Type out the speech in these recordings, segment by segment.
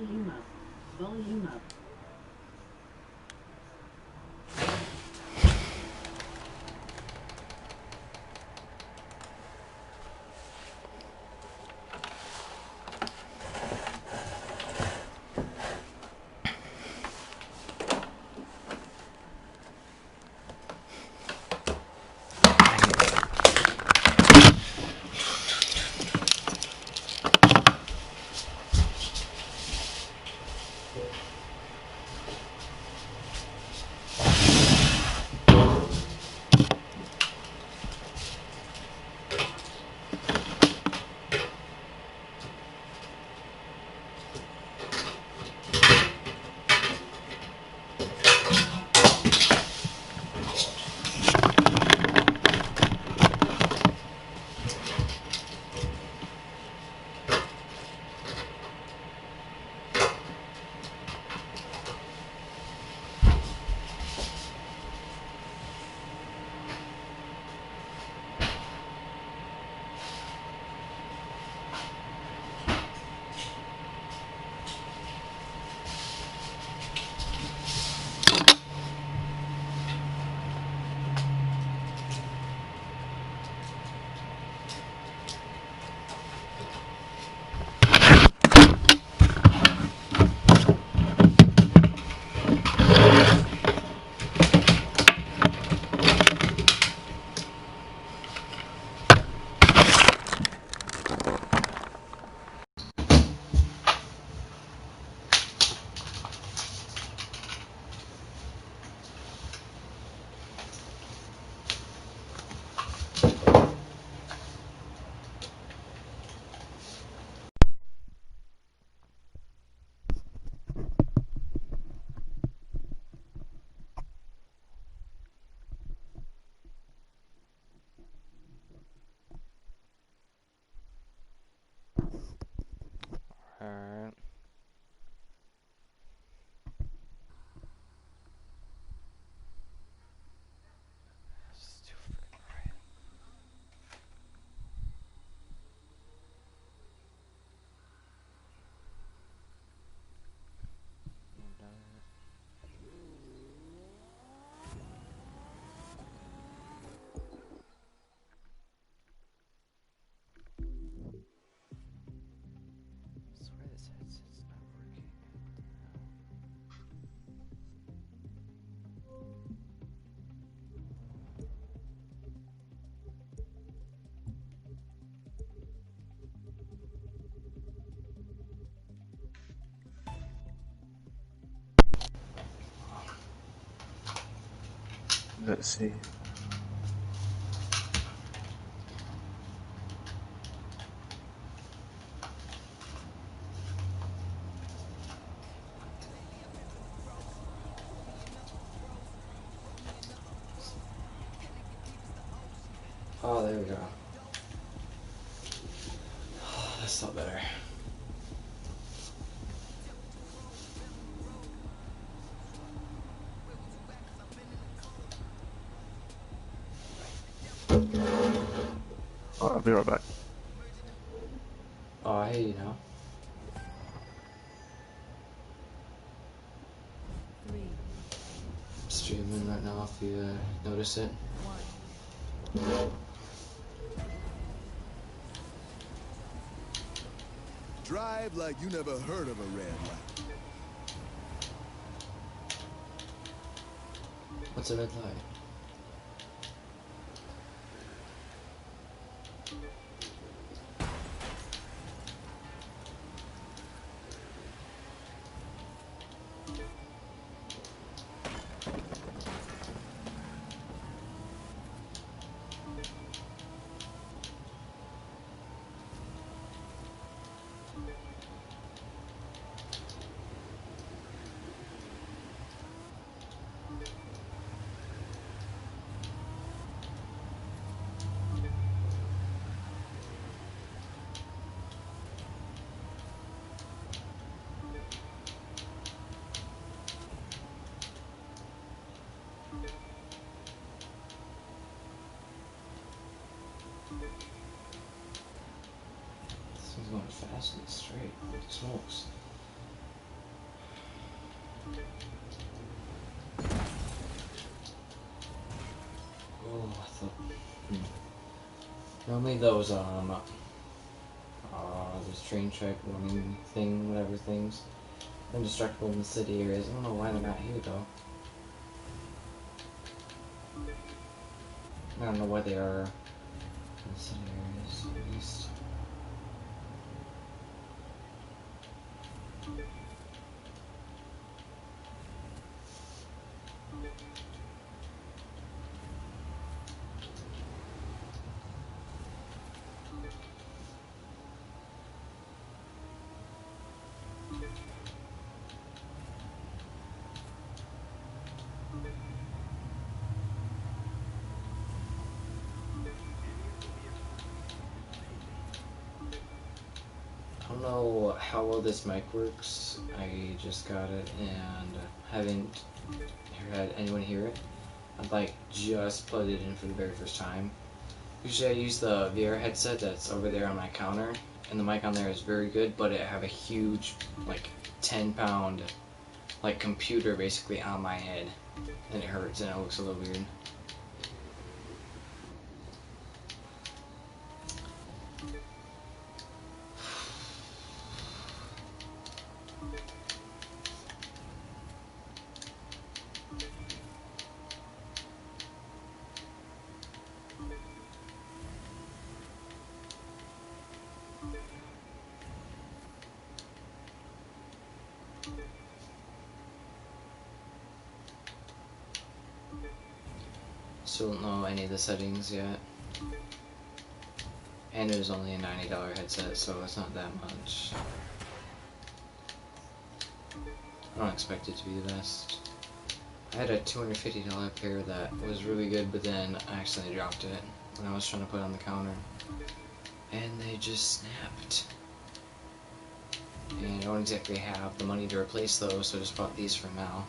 Volume up. Volume up. Alright. It's too freaking bright. I'm done. I swear this headset's not working. Let's see. Oh, there we go. Oh, that's not better. Alright, I'll be right back. Oh, I hear you now. I'm streaming right now if you notice it. Drive like you never heard of a red light. What's a red light? This thing's going fast and straight. Holy smokes. Normally those those train track warning thing, whatever things, indestructible in the city areas. I don't know why they're not here though. I don't know why they are in the city areas at least. I don't know how well this mic works. I just got it and haven't had anyone hear it. I've like just plugged it in for the very first time. Usually I use the VR headset that's over there on my counter, and the mic on there is very good, but I have a huge, like 10-pound, like computer basically on my head, and it hurts and it looks a little weird. Still don't know any of the settings yet. And it was only a $90 headset, so it's not that much. I don't expect it to be the best. I had a $250 pair that was really good, but then I accidentally dropped it when I was trying to put it on the counter. And they just snapped. And I don't exactly have the money to replace those, so I just bought these for now.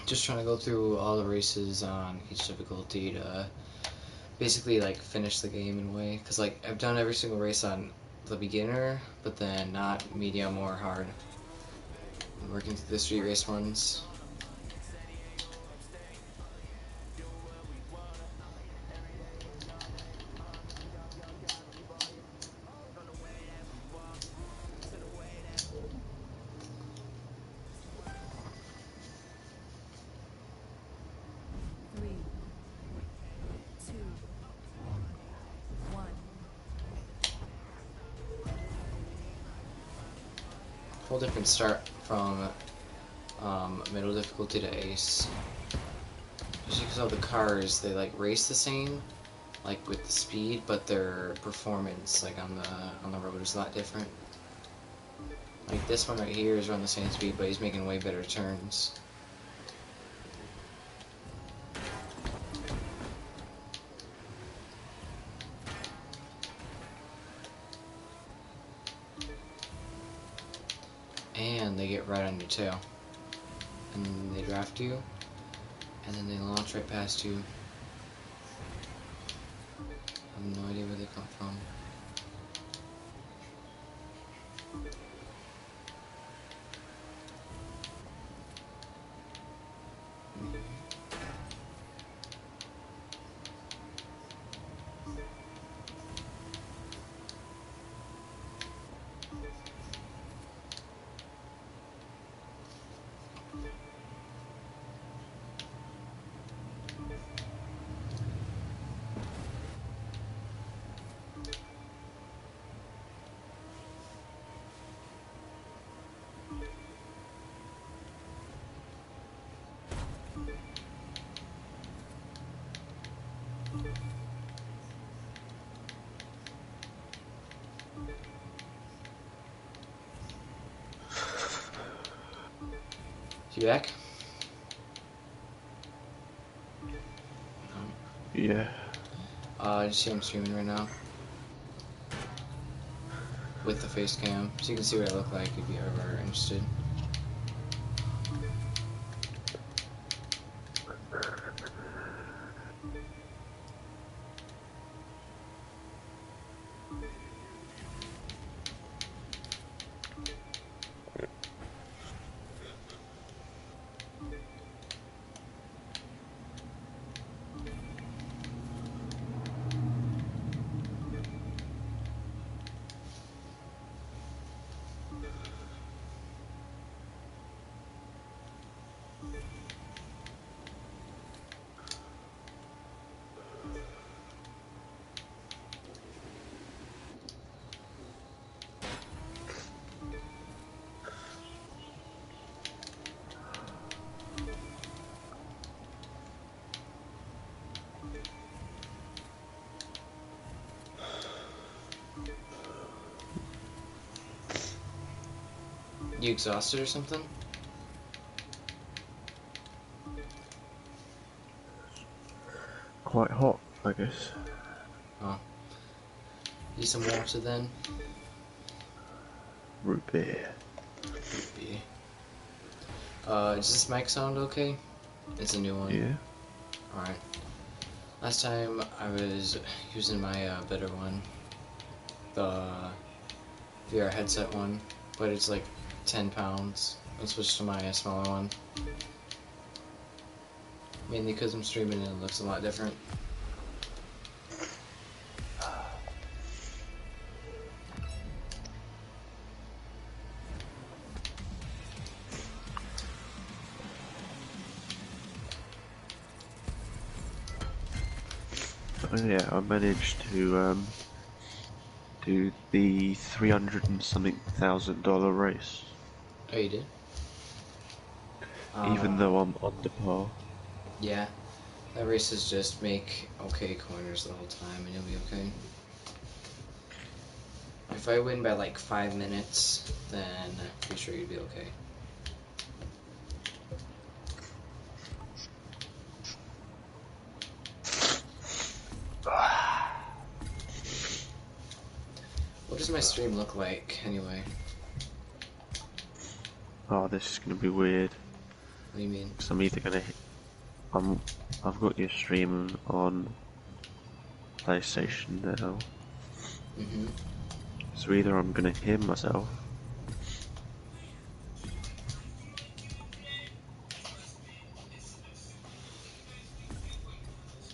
Just trying to go through all the races on each difficulty to basically like finish the game in a way, because like I've done every single race on the beginner, but then not medium or hard. I'm working through the street race ones. Whole different start from middle difficulty to ace. Just because all the cars, they like race the same, like with the speed, but their performance, like on the road, is a lot different. Like this one right here is around the same speed, but he's making way better turns. And they get right on your tail. And then they draft you, and then they launch right past you. I have no idea where they come from. You back? Yeah. Just see I'm streaming right now. With the face cam, so you can see what I look like if you ever are interested. You exhausted or something? Quite hot, I guess. Oh. Need some water then? Root beer. Maybe. Does this mic sound okay? It's a new one. Yeah. Alright. Last time I was using my better one. The VR headset one. But it's like 10 pounds. I switched to my smaller one. Mainly because I'm streaming and it looks a lot different. Oh yeah, I managed to do the 300 and something $1,000 race. Oh, you did? Even though I'm under par. Yeah. That race is just make okay corners the whole time and you'll be okay. If I win by like 5 minutes, then I'm pretty sure you'd be okay. What does my stream look like anyway? Oh, this is gonna be weird. What do you mean? So I'm either gonna hit, I've got your stream on PlayStation now. Mm-hmm. So either I'm gonna hear myself,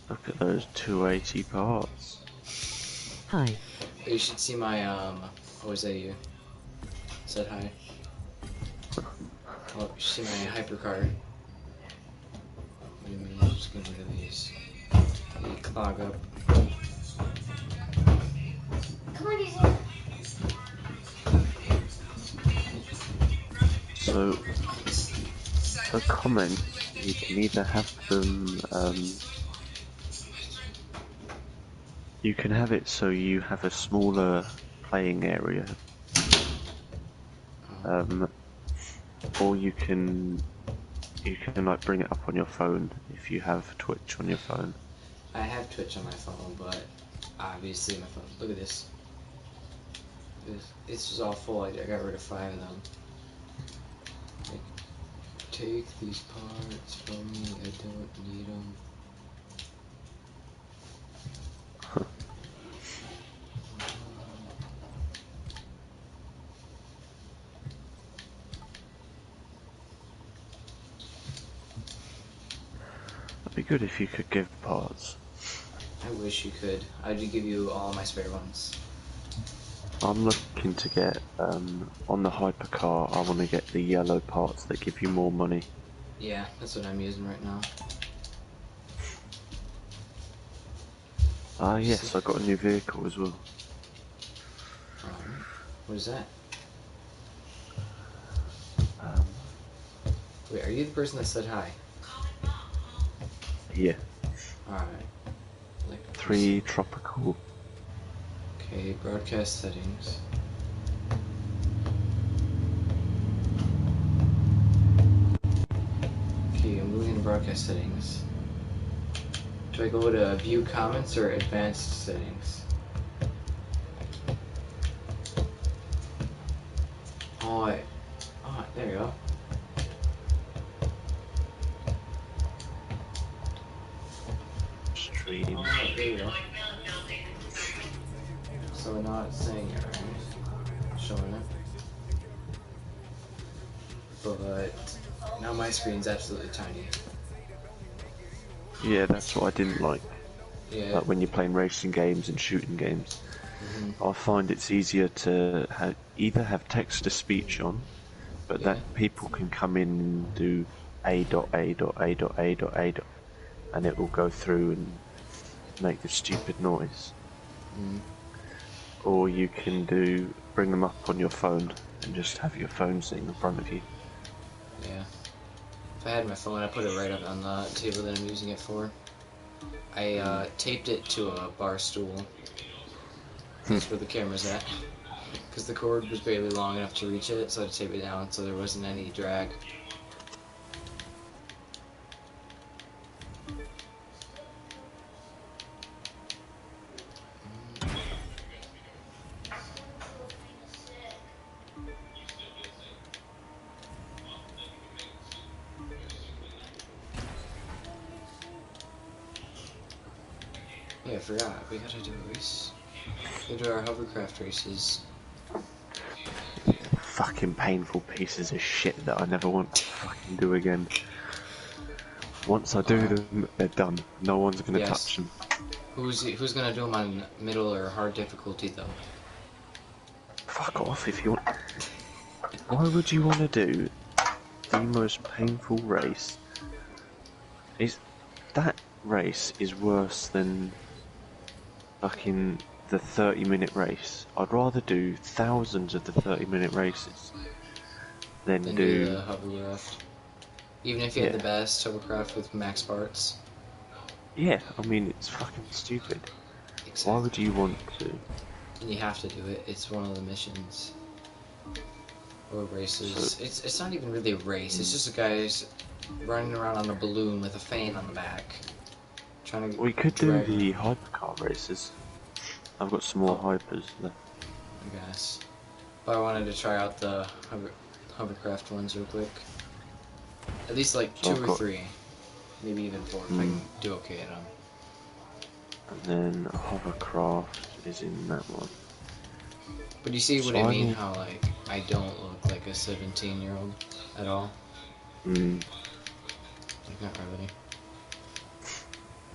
look at those 280 parts. Hi. You should see my, oh, was that you? Said hi. Oh, you should see my hypercard. What do you mean? I'm just getting rid of these. They clog up. Come on, Diesel. So, for comments, you can either have them, you can have it so you have a smaller playing area, or you can like bring it up on your phone if you have Twitch on your phone. I have Twitch on my phone, but obviously my phone. Look at this. It's just all full. I got rid of 5 of them. Like, take these parts from me. I don't need them. It'd be good if you could give parts. I wish you could. I'd give you all my spare ones. I'm looking to get, on the hypercar, I want to get the yellow parts that give you more money. Yeah, that's what I'm using right now. Ah yes, I got a new vehicle as well. What is that? Um, Wait, are you the person that said hi? yeah. Alright. Like 3 tropical. Okay, broadcast settings. broadcast settings. Do I go to view comments or advanced settings? Oh, there you go. Stream. Oh, there you go. So we're not saying it right. Showing it. But now my screen's absolutely tiny. Yeah, that's what I didn't like. Yeah. Like when you're playing racing games and shooting games. I find it's easier to either have text-to-speech on, but Yeah. that people can come in and do A dot A dot A dot A dot A dot, and it will go through and make the stupid noise. Or you can bring them up on your phone and just have your phone sitting in front of you. Yeah. If I had my phone, I'd put it right up on the table that I'm using it for. I taped it to a bar stool. That's where the camera's at. Because the cord was barely long enough to reach it, so I had to tape it down so there wasn't any drag. Yeah, I forgot. We gotta do a race. We gotta do our hovercraft races. Fucking painful pieces of shit that I never want to fucking do again. Once I do them, they're done. No one's gonna touch them. Who's gonna do them on middle or hard difficulty though? Fuck off if you want. Why would you want to do the most painful race? That race is worse than fucking the 30-minute race. I'd rather do thousands of the 30-minute races than do the hovercraft. Even if you had the best hovercraft with max parts. Yeah, I mean, it's fucking stupid. Exactly. Why would you want to? And you have to do it. It's one of the missions. Or races. So, it's not even really a race. It's just a guys running around on a balloon with a fan on the back. Trying to we could do the hypercar races. I've got some more hypers left. I guess. But I wanted to try out the hovercraft ones real quick. At least like So 2 or 3. Maybe even 4 if I can do okay at them. And then hovercraft is in that one. But you see what I mean? How like I don't look like a 17-year-old at all. Like not really.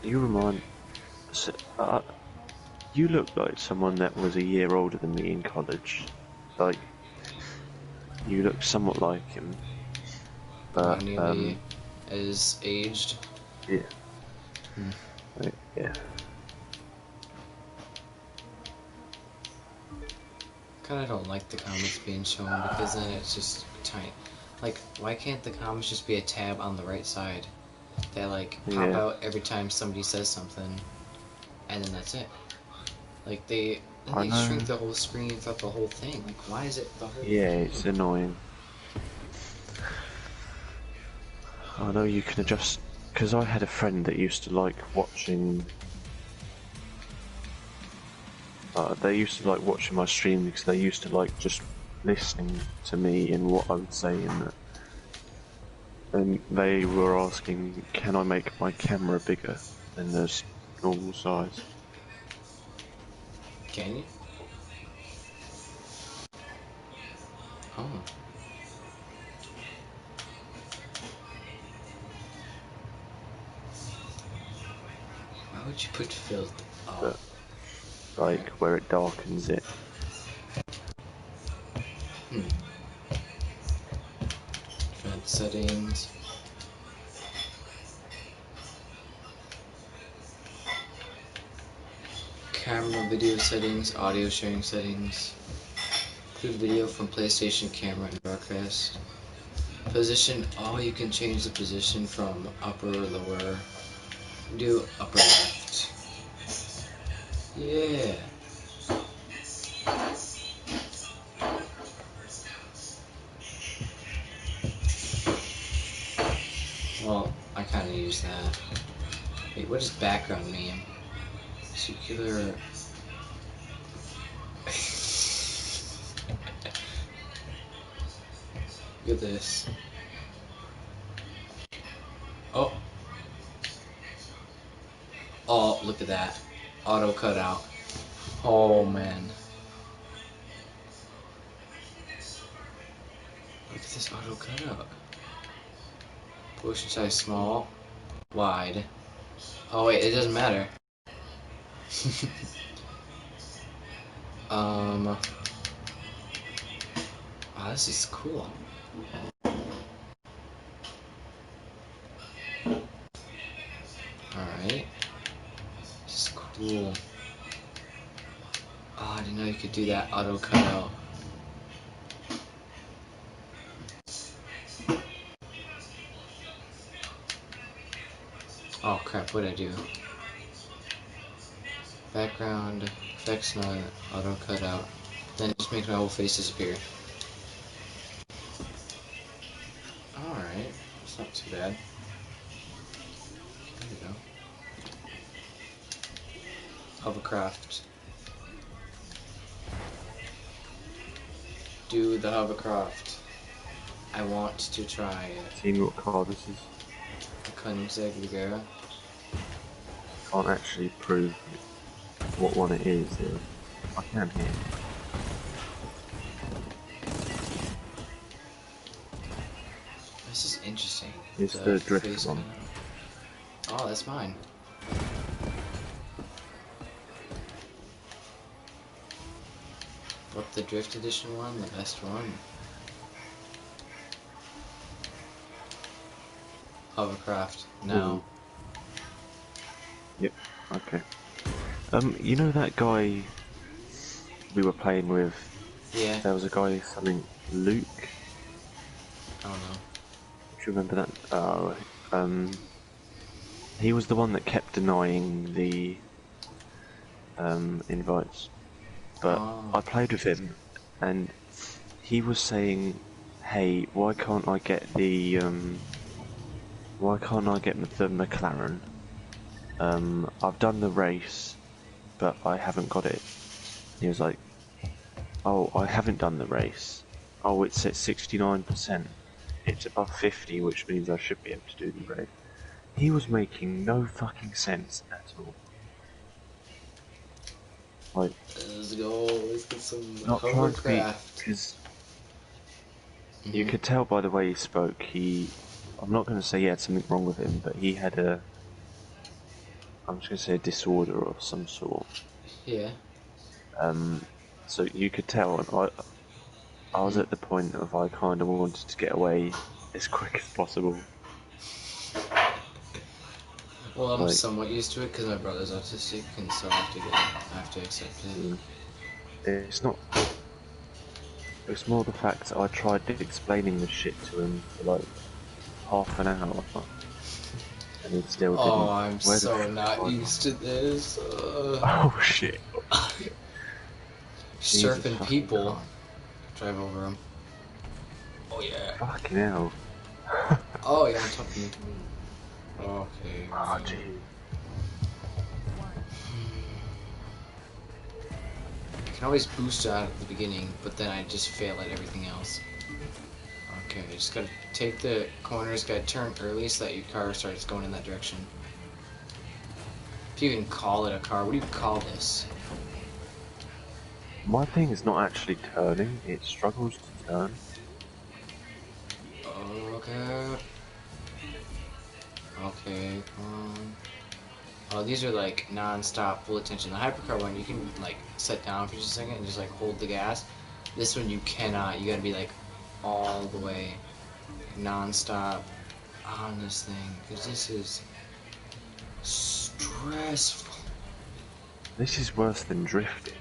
You remind. You look like someone that was a year older than me in college. Like you look somewhat like him. But nearly as aged. Yeah. Yeah. Kinda don't like the comments being shown because then it's just tiny. Like, why can't the comments just be a tab on the right side that like pop out every time somebody says something, and then that's it? Like they shrink the whole screen throughout the whole thing. Like, why is it the whole? Yeah, it's annoying. I know you can adjust, because I had a friend that used to like watching. They used to like watching my stream because they used to like just listening to me and what I would say and that. And they were asking, can I make my camera bigger than the normal size? Can you? Oh. Why would you put filter? Oh. Like where it darkens it. Different settings. Camera video settings, audio sharing settings. Include video from PlayStation camera and broadcast. Position, you can change the position from upper or lower. Do upper left. Yeah. Well, I kind of Wait, what does background mean? Circular. Look at this. Oh. Oh, look at that. Auto cutout. Oh, man. Look at this auto cutout. Portion size small. Wide. Oh, wait, it doesn't matter. Oh, this is cool. Alright. This is cool. Oh, I didn't know you could do that auto cutout. Oh crap, what did I do? Background, effects not auto cutout. Then it just makes my whole face disappear. Alright, it's not too bad. There we go. Hovercraft. Do the hovercraft. I want to try it. Seen what car this is? Koenigsegg Regera. Can't actually prove what one it is. I can hear. This is interesting. It's the drift face one. cutout. Oh, that's mine. What, the drift edition one? The best one? Hovercraft. No. Yep. Okay. You know that guy we were playing with? Yeah. There was a guy, something Luke. I don't know. Do you remember that? Oh, he was the one that kept denying the invites. But I played with him, and he was saying, "Hey, why can't I get the McLaren? I've done the race, but I haven't got it." He was like, "Oh, I haven't done the race. Oh, it's at 69%. It's above 50, which means I should be able to do the race." He was making no fucking sense at all. Like, Let's go. Let's get some not trying to be, hovercraft. because you could tell by the way he spoke. I'm not going to say he had something wrong with him, but he had I'm just going to say a disorder of some sort. Yeah. So you could tell, and I was at the point of I kind of wanted to get away as quick as possible. Well, I'm Like, somewhat used to it because my brother's autistic, and so I have to accept it. it's not. It's more the fact that I tried explaining the shit to him for like half an hour, and he still didn't. Oh, I'm Where the so fuck not was I? used to this. Oh shit! Jesus Surfing fucking people. Christ. Drive over them. Oh yeah. Fucking hell! Oh yeah, I'm talking. Okay. Oh gee. I can always boost out at the beginning, but then I just fail at everything else. Okay, just gotta take the corners, gotta turn early so that your car starts going in that direction. If you even call it a car, what do you call this? My thing is not actually turning; it struggles to turn. Okay. Okay, come on. Oh, these are like non-stop full attention. The hypercar one, you can like set down for just a second and just like hold the gas. This one you cannot. You gotta be like all the way non-stop on this thing, because this is stressful. This is worse than drifting.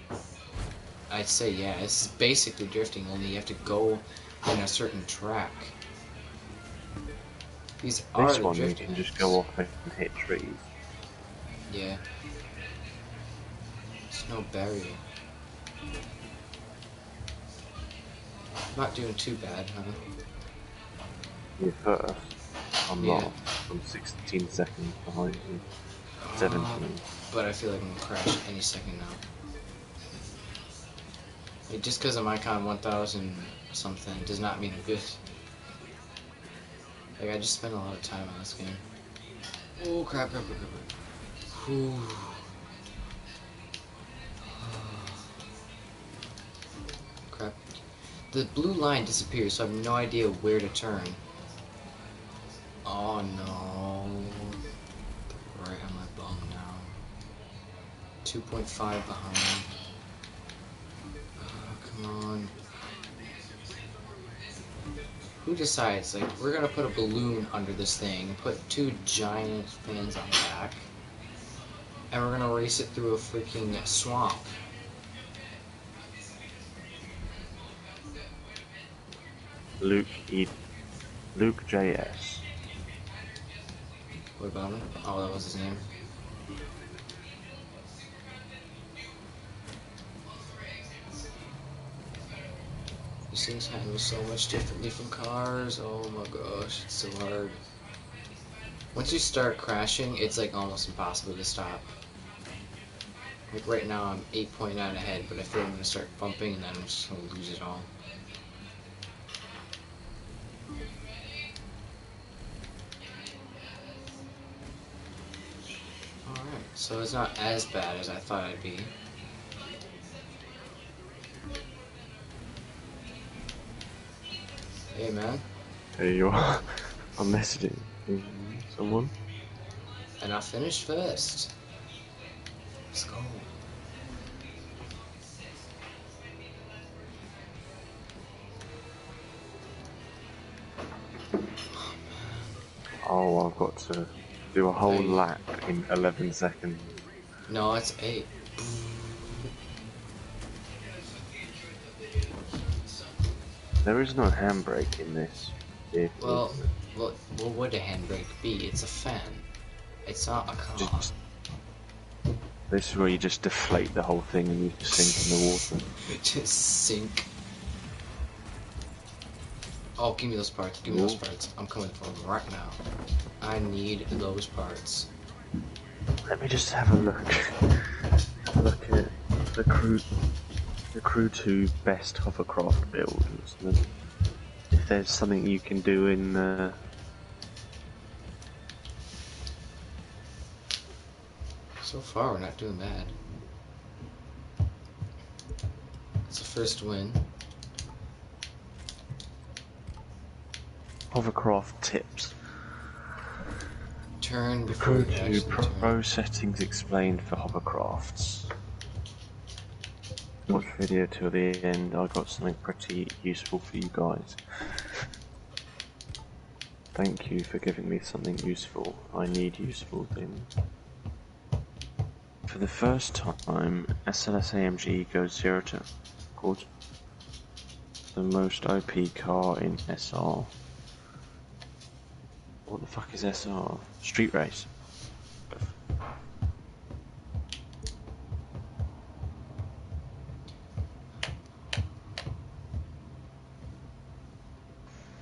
I'd say, yeah, this is basically drifting, only you have to go in a certain track. These are This the one you drifting can just apps. go off and hit trees. Yeah. There's no barrier. Not doing too bad, huh? You're first. I'm Yeah. not. I'm 16 seconds behind you. 17. But I feel like I'm gonna crash any second now. Like, just because I'm Icon 1000 something does not mean I'm good. Like, I just spent a lot of time on this game. Oh, crap. Whew. Crap. The blue line disappears, so I have no idea where to turn. Oh no. Right on my bum now. 2.5 behind. Oh, come on. Who decides, like, we're gonna put a balloon under this thing, put 2 giant fans on the back, and we're gonna race it through a freaking swamp. Luke JS. What about him? Oh, that was his name. These things handle so much differently from cars. Oh my gosh, it's so hard. Once you start crashing, it's like almost impossible to stop. Like right now I'm 8.9 ahead, but I feel I'm gonna start bumping and then I'm just gonna lose it all. Alright, so it's not as bad as I thought it'd be. Hey man. There you are. I'm messaging someone. And I finished first. Let's go. Oh, I've got to do a whole Hey. lap in 11 seconds. No, it's 8. There is no handbrake in this vehicle. Well, what would a handbrake be? It's a fan. It's not a car. Just, this is where you just deflate the whole thing and you just sink in the water. Just sink. Oh, give me those parts. Give me those parts. I'm coming for them right now. I need those parts. Let me just have a look. Look at the Crew 2 best hovercraft builds. And if there's something you can do in So far, we're not doing bad. It's the first win. hovercraft tips. Turn The before Crew you 2 actually turn. Pro settings explained for hovercrafts. Watch video till the end. I got something pretty useful for you guys. Thank you for giving me something useful. I need useful things. For the first time, SLS AMG goes 0 to called the most OP car in SR. What the fuck is SR? Street race.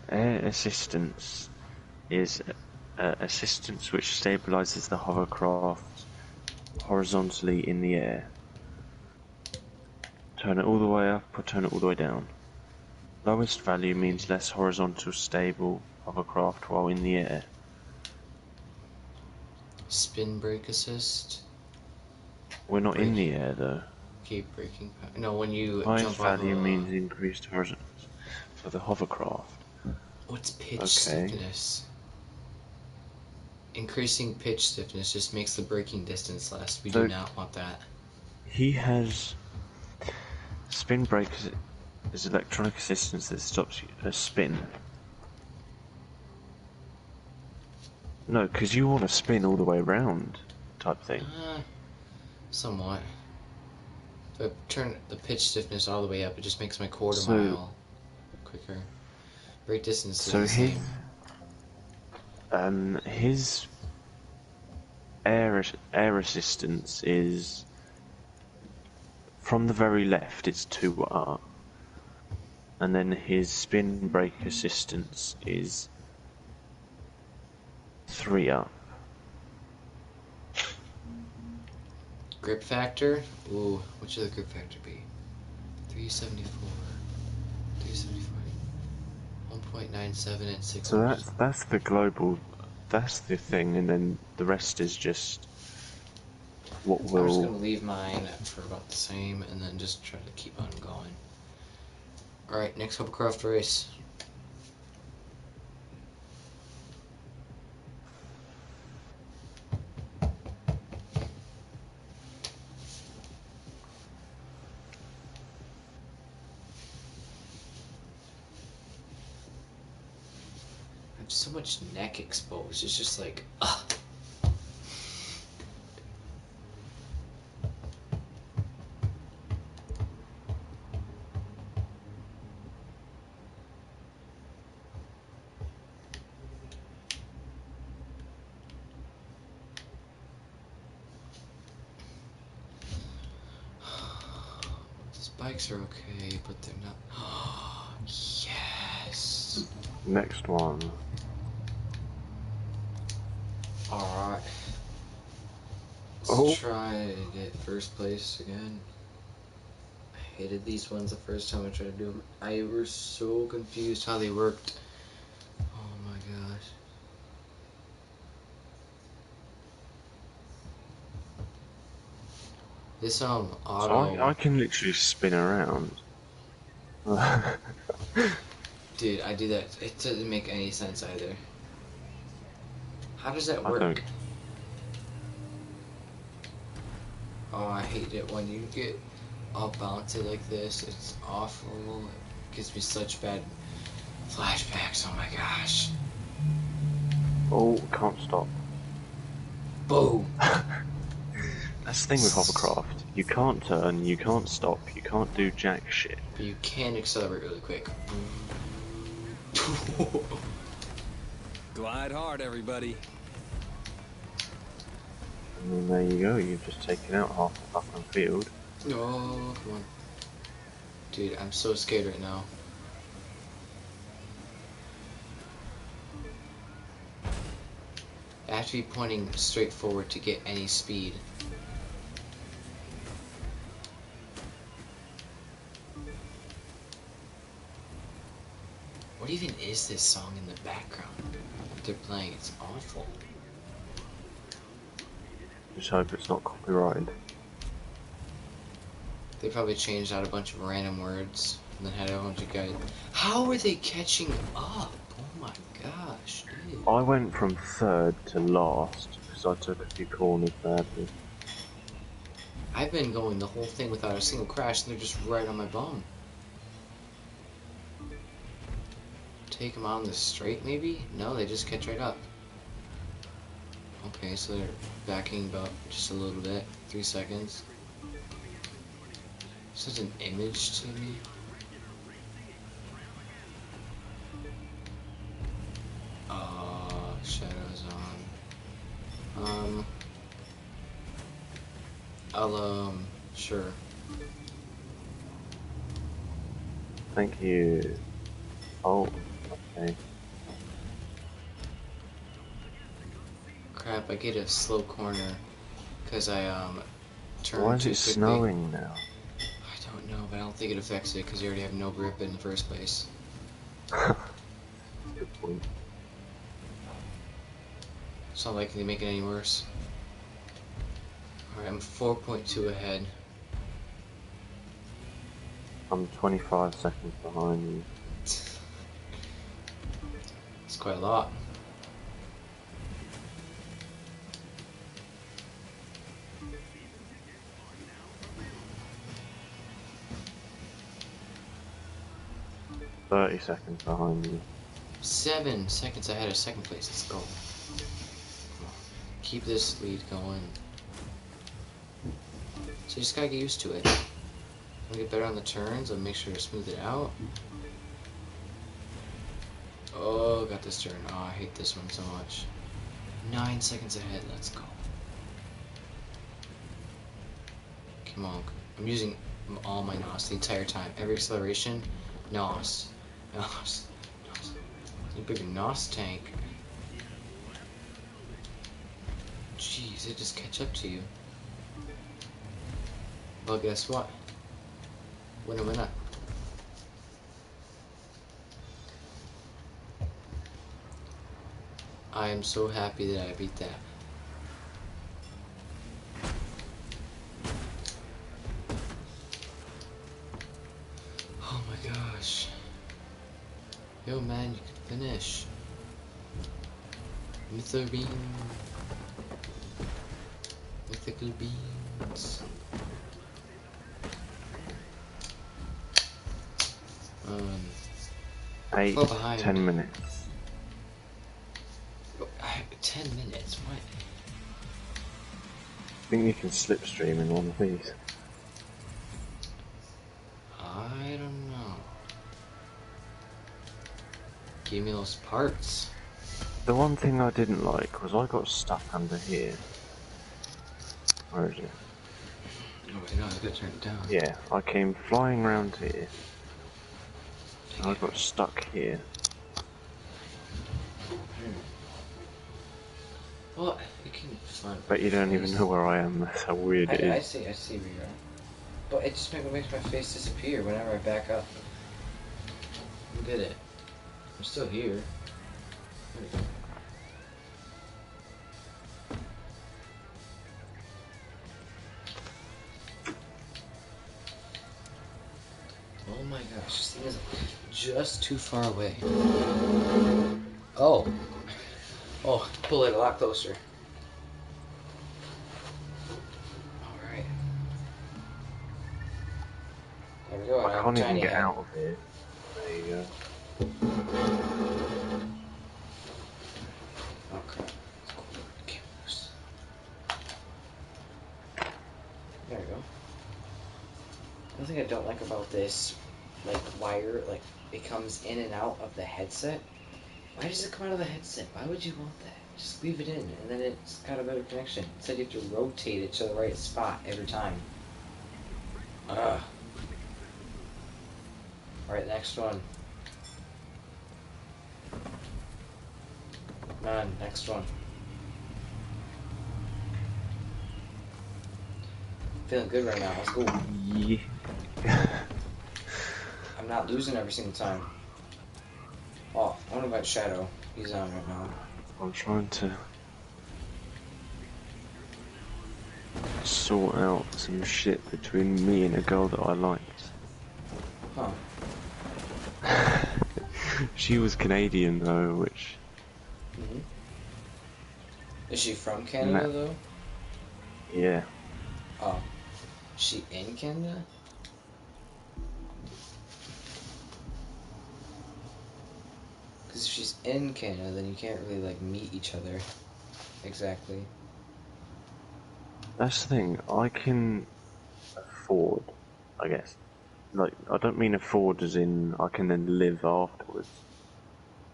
Air assistance is assistance which stabilizes the hovercraft horizontally in the air. Turn it all the way up or turn it all the way down. Lowest value means less horizontal stable hovercraft while in the air. Spin brake assist. We're not in Brake. the air though. Keep braking. No, when you Highest jump off value of means increased horizontal for the hovercraft. What's pitch Okay. stiffness? Increasing pitch stiffness just makes the braking distance less. We do So- not want that. He has spin brake as electronic assistance that stops a spin. No, because you want to spin all the way around, type thing. Somewhat. If I turn the pitch stiffness all the way up, it just makes my quarter So- mile quicker. Brake distance is So the same. his air assistance is from the very left. It's 2 up, and then his spin brake assistance is 3 up. Grip factor? Ooh, what should the grip factor be? 374. 375. 1.97 and 6. So that's the global, that's the thing, and then the rest is just what I'm just will. gonna leave mine for about the same, and then just try to keep on going. Alright, next hovercraft race. I have so much neck exposed, it's just like, ugh. These bikes are okay, but they're not. Yes! Next one. Alright. Let's Oh. try to get first place again. I hated these ones the first time I tried to do them. I was so confused how they worked. Oh my gosh. This So auto. I can literally spin around. Dude, I do that. It doesn't make any sense either. How does that I work? don't. Oh, I hate it when you get all bouncy like this. It's awful. It gives me such bad flashbacks. Oh my gosh. Oh, can't stop. Boom. That's the thing with hovercraft. You can't turn, you can't stop, you can't do jack shit. But you can accelerate really quick. Glide hard, everybody. And then there you go, you've just taken out half the fucking field. Oh, come on. Dude, I'm so scared right now. I have to be pointing straight forward to get any speed. What even is this song in the background that they're playing? It's awful. Just hope it's not copyrighted. They probably changed out a bunch of random words and then had a bunch of guys. How are they catching up? Oh my gosh, dude. I went from third to last because I took a few corners badly. I've been going the whole thing without a single crash and they're just right on my bum. Take them on the straight maybe? No, they just catch right up. Okay, so they're backing about just a little bit. 3 seconds. Such an image to me. Shadows on. I'll, sure. Thank you. Oh, okay. Crap, I get a slow corner because I, turned Why is too it quickly. snowing now? I don't know, but I don't think it affects it because you already have no grip in the first place. Good point. It's not likely to make it any worse. Alright, I'm 4.2 ahead. I'm 25 seconds behind you. It's quite a lot. "30 seconds behind you." 7 seconds ahead of second place. Let's go. Keep this lead going. So you just gotta get used to it. I'll get better on the turns. I'll make sure to smooth it out. Oh, got this turn. Oh, I hate this one so much. 9 seconds ahead. Let's go. Come on. I'm using all my NOS the entire time. Every acceleration, NOS. NOS. NOS. You bigger NOS tank. Jeez, they just catch up to you. Well, guess what? Winner, winner. I am so happy that I beat that. Oh my gosh. Yo man, you can finish. Mythical beam. Mythical beams. 8 Far to behind. 10 minutes. 10 minutes? What? I think you can slipstream in one of these. I don't know. Give me those parts. The one thing I didn't like was I got stuck under here. Where is it? Oh wait, no, I gotta turn it down. Yeah, I came flying round here. And I got stuck here. Well, you can find. But you don't even know where I am, that's how weird it I is. see where you are. But it just makes my face disappear whenever I back up. Look at it. I'm still here. There we go. Oh my gosh, this thing is just too far away. Oh. Oh, pull it a lot closer. Alright. There we go. I can't even tiny get head. out of here. There you go. Oh crap. Let's go over the cameras. There we go. One thing I don't like about this, like, wire, like, it comes in and out of the headset. Why does it come out of the headset? Why would you want that? Just leave it in, and then it's got a better connection. Instead, you have to rotate it to the right spot every time. Ugh. Alright, next one. Come on, next one. Feeling good right now. Let's go. Yeah. I'm not losing every single time. Oh, I wonder about Shadow. He's on right now. I'm trying to sort out some shit between me and a girl that I liked. Huh. She was Canadian though, which... Mm-hmm. Is she from Canada Nah. though? Yeah. Oh. Is she in Canada? Because if she's in Canada, then you can't really, like, meet each other. Exactly. That's the thing, I can afford, I guess. Like, I don't mean afford as in I can then live afterwards.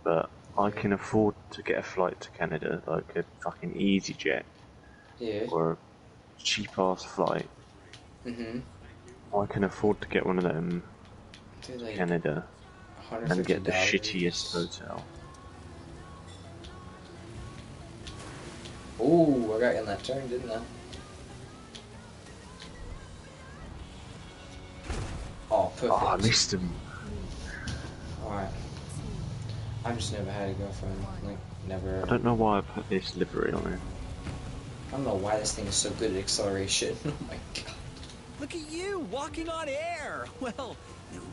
But I can afford to get a flight to Canada, like a fucking EasyJet. Yeah. Or a cheap ass flight. Mm-hmm. I can afford to get one of them To, to like, Canada and get the $150. shittiest hotel. Ooh, I got in that turn, didn't I? Oh, perfect. Oh, I missed him. Alright. I've just never had a girlfriend. Like, never. I don't know why I put this livery on it. I don't know why this thing is so good at acceleration. Oh my god. Look at you, walking on air! Well,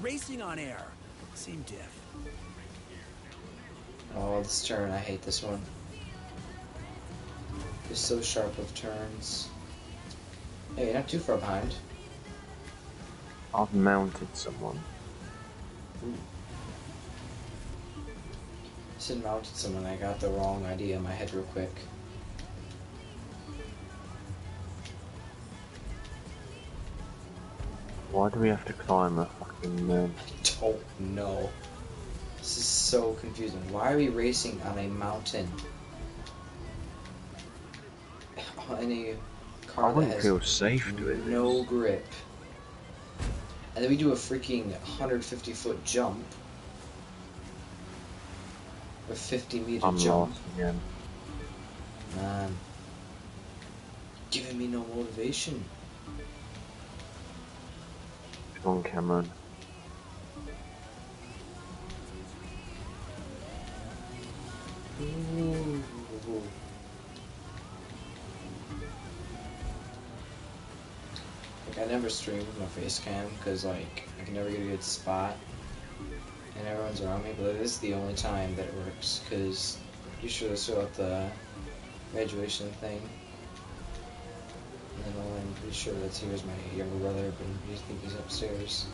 racing on air. Same diff. Oh, this turn, I hate this one. It's so sharp with turns. Hey, you're not too far behind. I've mounted someone. I said mounted someone, I got the wrong idea in my head real quick. Why do we have to climb a fucking I don't know. This is so confusing. Why are we racing on a mountain? On a I car that wouldn't has feel safe doing no this. grip. And then we do a freaking 150-foot jump. A 50-meter I'm jump. lost again. Man. Giving me no motivation. on, Cameron. Ooh. Like, I never stream with my face cam because, like, I can never get a good spot and everyone's around me, but this is the only time that it works because I'm pretty sure they still have the graduation thing. And then all I'm pretty sure that's here is my younger brother, but I think he's upstairs.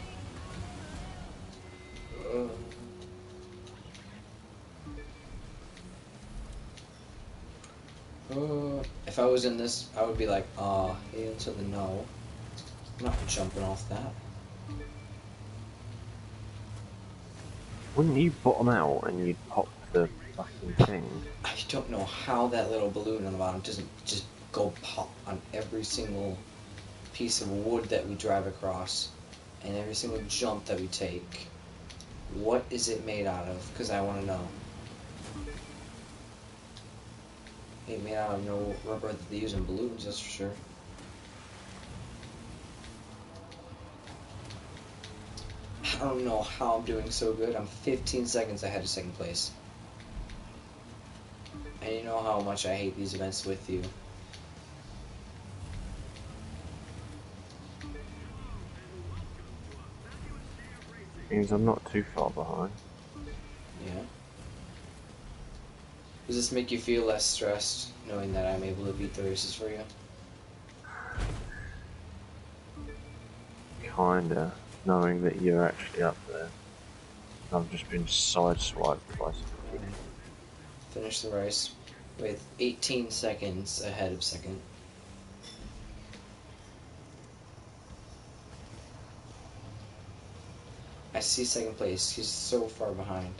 If I was in this, I would be like, hail to the no. I'm not jumping off that. Wouldn't you bottom out and you'd pop the fucking thing? I don't know how that little balloon on the bottom doesn't just go pop on every single piece of wood that we drive across and every single jump that we take. What is it made out of? Because I want to know. It made out of no rubber that they use in balloons, that's for sure. I don't know how I'm doing so good. I'm 15 seconds ahead of second place. And you know how much I hate these events with you. Means I'm not too far behind. Yeah. Does this make you feel less stressed, knowing that I'm able to beat the races for you? Kinda, knowing that you're actually up there. I've just been sideswiped by something. Finish the race with 18 seconds ahead of second. I see second place. He's so far behind.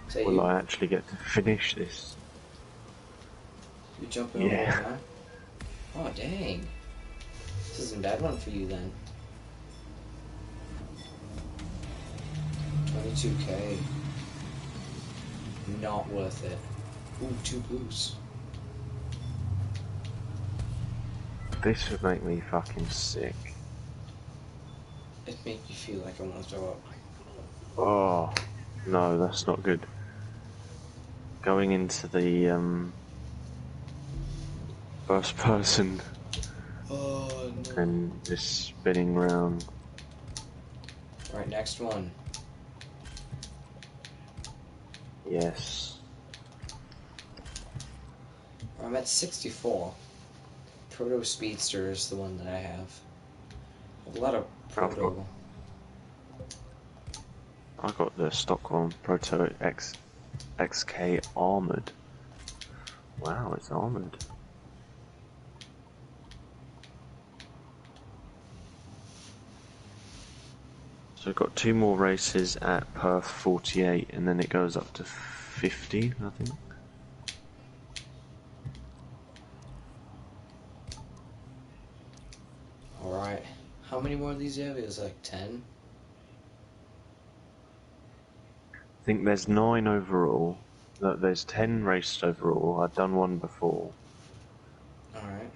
Is that Will you? I actually get to finish this? You jumping over Yeah. there now? Oh, dang. This isn't a bad one for you then. 22k. Not worth it. Ooh, 2 blues. This would make me fucking sick. It made me feel like I want to throw up. Oh, no, that's not good. Going into the first person Oh, no. and just spinning round. Alright, next one. Yes. I'm at 64. Proto Speedster is the one that I have. A lot of Proto. I got the stock one, Proto XK Armored. Wow, it's armored. So we've got 2 more races at Perth 48 and then it goes up to 50, I think. Alright. How many more of these do you have? It was like 10? I think there's 9 overall. No, there's 10 races overall. I've done one before. Alright.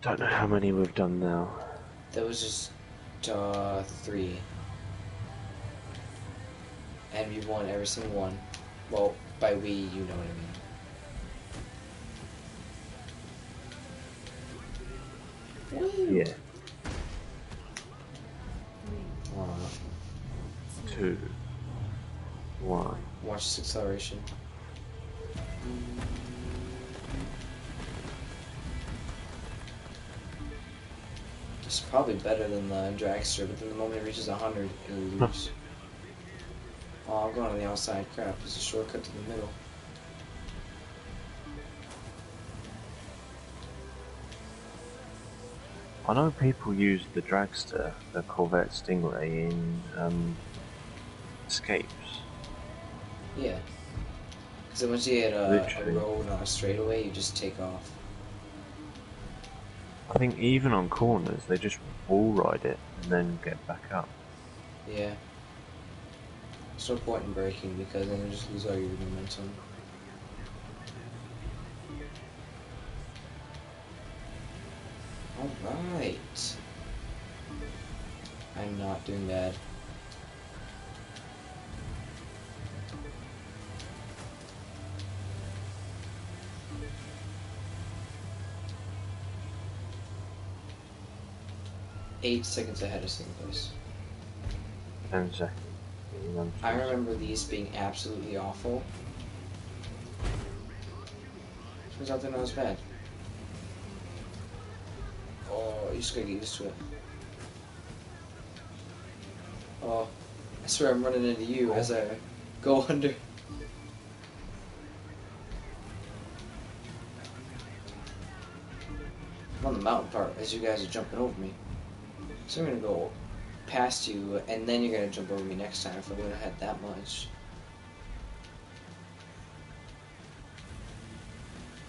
Don't know how many we've done now. That was just 3. And we won every single one. Well, by we, you know what I mean. Yeah. Uh, 2, 1. watch this acceleration. It's probably better than the dragster, but then the moment it reaches 100, it'll lose. Oh, I'm going on the outside. Crap, it's a shortcut to the middle. I know people use the dragster, the Corvette Stingray, in escapes. Yeah. Because then once you hit a Literally. road on a straightaway, you just take off. I think even on corners, they just wall ride it and then get back up. Yeah. There's no point in braking because then you just lose all your momentum. I'm not doing bad. Eight seconds ahead of second place. 10 seconds. I remember these being absolutely awful. Turns out they're not as bad. Oh, you just gotta get used to it. Oh, I swear I'm running into you as I go under. I'm on the mountain part as you guys are jumping over me. So I'm gonna go past you, and then you're gonna jump over me next time if I would have had that much.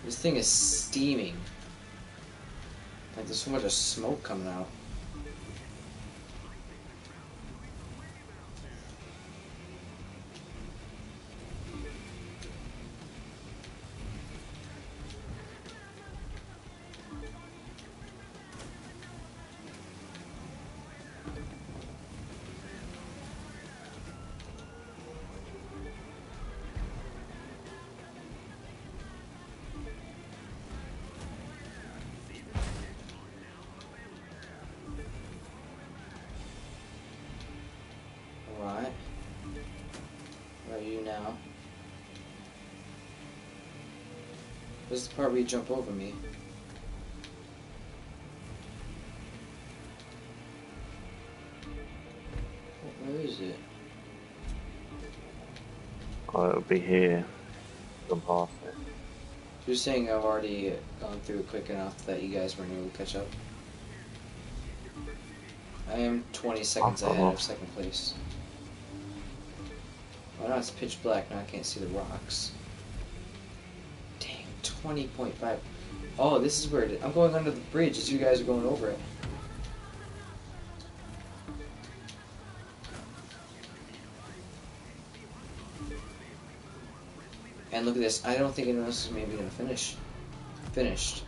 This thing is steaming. Like there's so much of smoke coming out. Alright. Where are you now? This is the part where you jump over me. Where is it? Oh, it'll be here. Jump past it. You're saying I've already gone through it quick enough that you guys weren't able to catch up? I am 20 seconds ahead of second place. Oh, now it's pitch black, now I can't see the rocks. Dang, 20.5. Oh, this is where it is. I'm going under the bridge as you guys are going over it. And look at this. I don't think anyone else is maybe going to finish. Finished.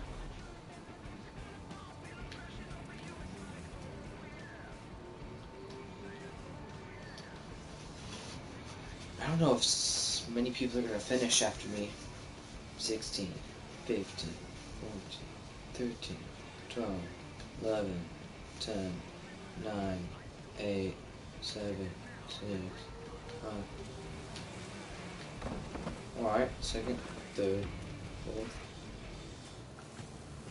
I don't know if many people are going to finish after me. 16, 15, 14, 13, 12, 11, 10, 9, 8, 7, 6, 5. Alright, second, third, fourth.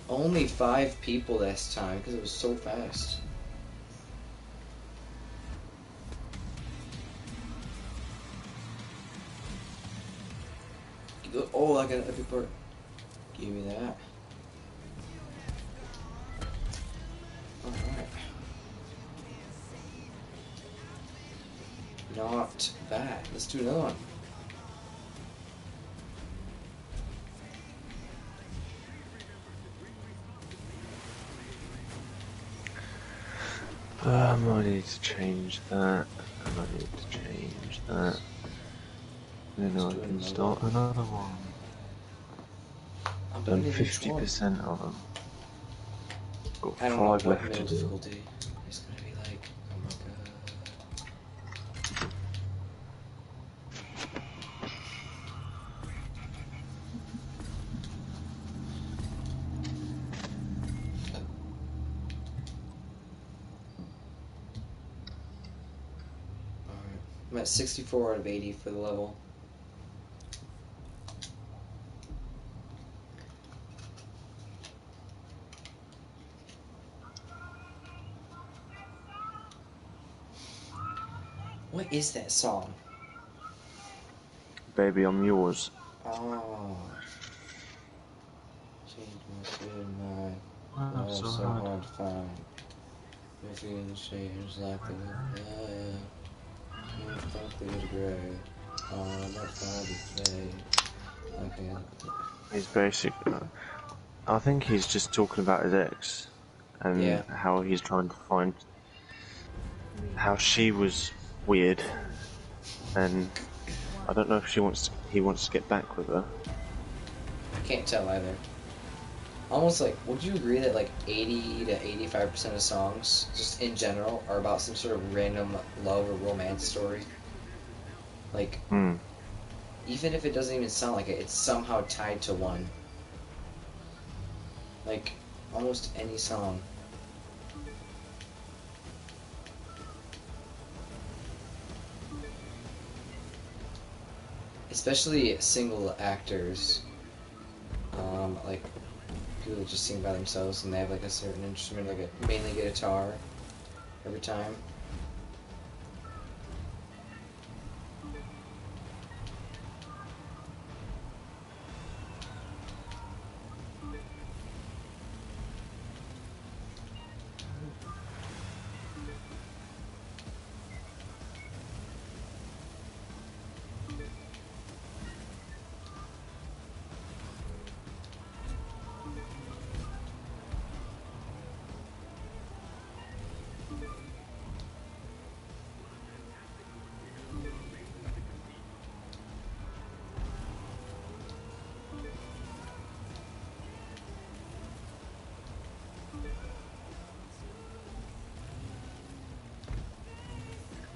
Only 5 people this time because it was so fast. Oh, I got every part. Give me that. Alright. Not bad. Let's do another one. I need to change that. And I need to change that. Then I can start another one. I'm Done doing each one. 50% of them. Got I don't know 5 what left middle to do. difficulty is gonna be like. Oh my god. Alright. I'm at 64 out of 80 for the level. What is that song? Baby, I'm yours. Oh. Change my state of mind. Oh, Love so so hard. hard to find. Your feelings change like the wind. You fuck the gray. Oh, that body play. Okay. He's basically. I think he's just talking about his ex and Yeah. how he's trying to find. How she was weird, and I don't know if he wants to get back with her. I can't tell either. almost like, would you agree that like 80 to 85% of songs, just in general, are about some sort of random love or romance story? Like, even if it doesn't even sound like it, it's somehow tied to one. Like, almost any song. Especially single actors. Like, people that just sing by themselves and they have like a certain instrument, like a mainly guitar, every time.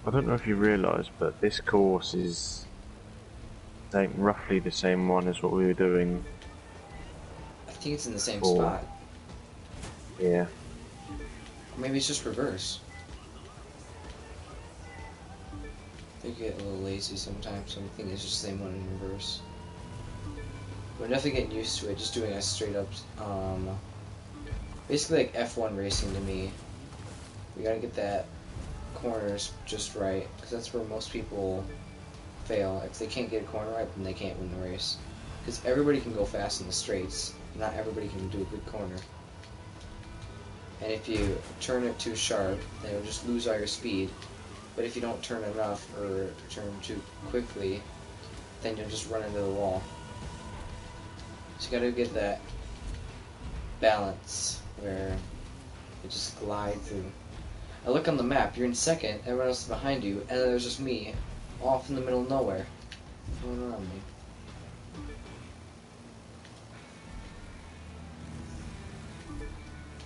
I don't know if you realise, but this course is like roughly the same one as what we were doing. I think it's in the same Cool. spot. Yeah. Or maybe it's just reverse. They get a little lazy sometimes, so I think it's just the same one in reverse. We're definitely getting used to it, just doing a straight up, basically like F1 racing to me. We gotta get that corners just right, because that's where most people fail. If they can't get a corner right, then they can't win the race. Because everybody can go fast in the straights, not everybody can do a good corner. And if you turn it too sharp, then you'll just lose all your speed. But if you don't turn enough, or turn too quickly, then you'll just run into the wall. So you gotta get that balance where you just glide through. I look on the map, you're in second, everyone else is behind you, and then there's just me, off in the middle of nowhere, going around me.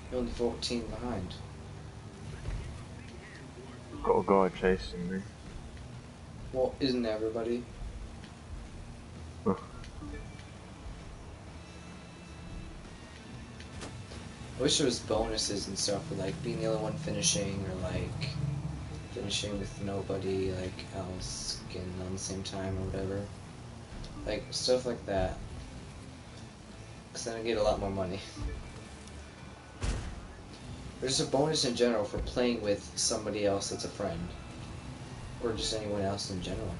You're only 14 behind. Got a guy chasing me. Well, isn't everybody? Huh. I wish there was bonuses and stuff for like being the only one finishing, or like finishing with nobody like else getting on the same time or whatever. Like stuff like that. Cause then I get a lot more money. There's a bonus in general for playing with somebody else that's a friend. Or just anyone else in general.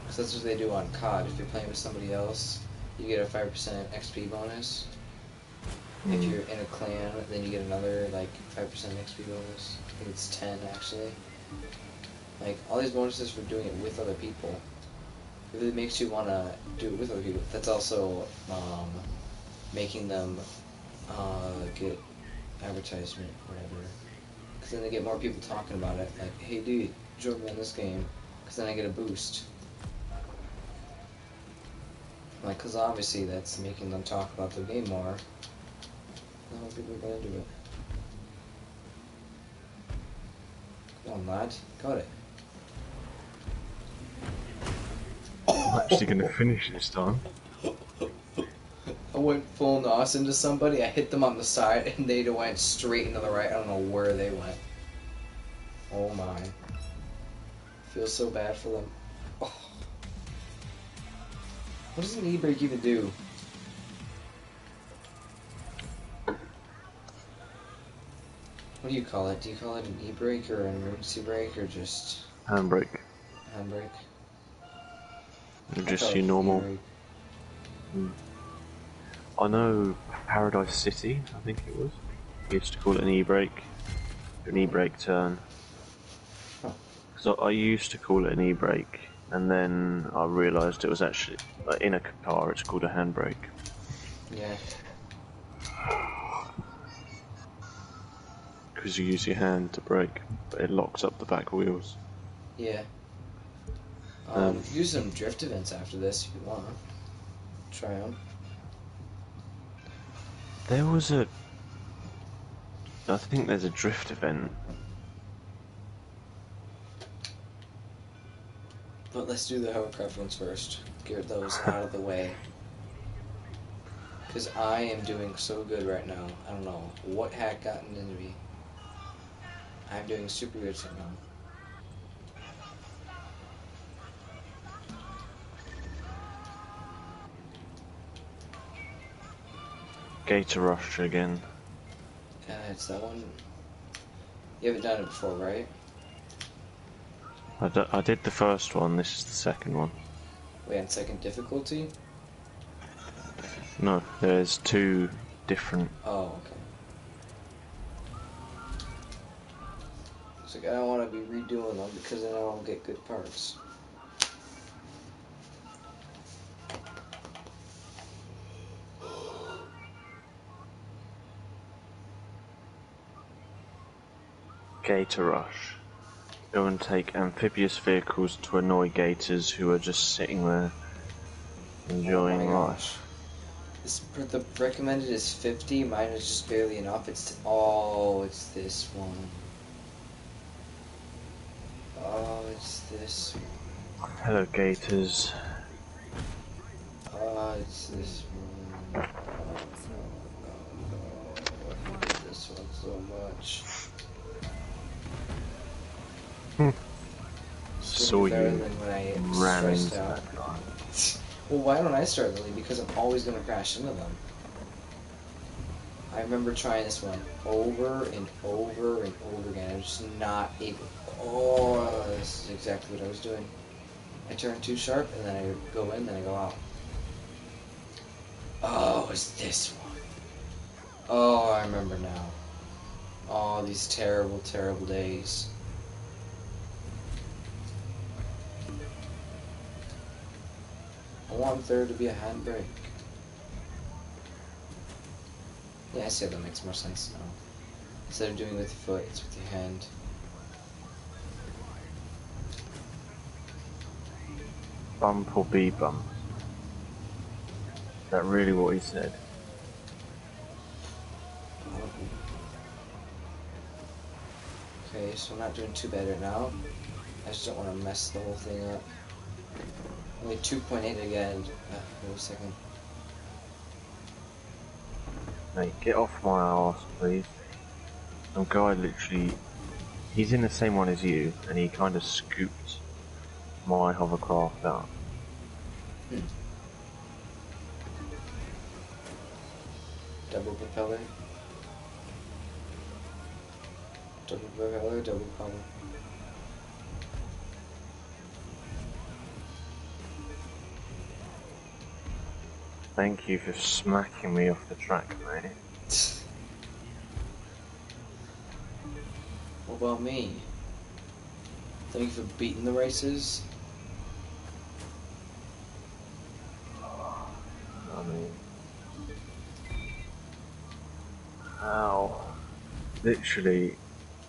Cause that's what they do on COD. If you're playing with somebody else, you get a 5% XP bonus. If you're in a clan, then you get another like 5% XP bonus. I think it's 10 actually. Like all these bonuses for doing it with other people. If it makes you want to do it with other people, that's also making them get advertisement, whatever. Because then they get more people talking about it. Like, hey dude, join me on this game. Because then I get a boost. Like, because obviously that's making them talk about their game more. More people are gonna do it. Come on, lad. Got it. I'm actually going to finish this time. I went full nos into somebody, I hit them on the side, and they went straight into the right. I don't know where they went. Oh my. Feel so bad for them. Oh. What does an e-brake even do? What do you call it? Do you call it an e-brake or an emergency brake or just Handbrake. handbrake? Just your normal. I know Paradise City, I think it was. We used to call it an e-brake. An e-brake turn. So I used to call it an e-brake, and then I realised it was actually, like, in a car it's called a handbrake. Yeah. Because you use your hand to brake, but it locks up the back wheels. Yeah. Do some drift events after this if you want. Try them. There was a... I think there's a drift event. But let's do the hovercraft ones first. Get those out of the way. Because I am doing so good right now. I don't know what had gotten into me. I'm doing super good right now. Gator Rush again. It's that one. You haven't done it before, right? I did the first one, this is the second one. Wait, on second difficulty? No, there's two different... Oh, okay. It's like I don't want to be redoing them because then I don't get good parts. Gator Rush. Go and take amphibious vehicles to annoy gators who are just sitting there enjoying life. The recommended is 50. Mine is just barely enough. It's it's this one. Oh, it's this one. Hello, gators. Oh, it's this one. I hate this one so much. Saw better you than when I ran into stressed out. that guy. Well, why don't I start early? Because I'm always going to crash into them. I remember trying this one over and over and over again. I was just not able. Oh, this is exactly what I was doing. I turn too sharp, and then I go in, then I go out. Oh, it's this one. Oh, I remember now. Oh, these terrible, terrible days. I want there to be a handbrake. Yeah, I see how that makes more sense now. Instead of doing it with your foot, it's with your hand. Bump or be bump? Is that really what he said? Okay, so I'm not doing too bad right now. I just don't want to mess the whole thing up. Only 2.8 again. Wait a second. Mate, get off my ass, please. Some guy literally... He's in the same one as you, and he kind of scooped my hovercraft out. Double propeller. Double propeller, double propeller. Thank you for smacking me off the track, mate. What about me? Thank you for beating the races. I mean... Ow. Literally,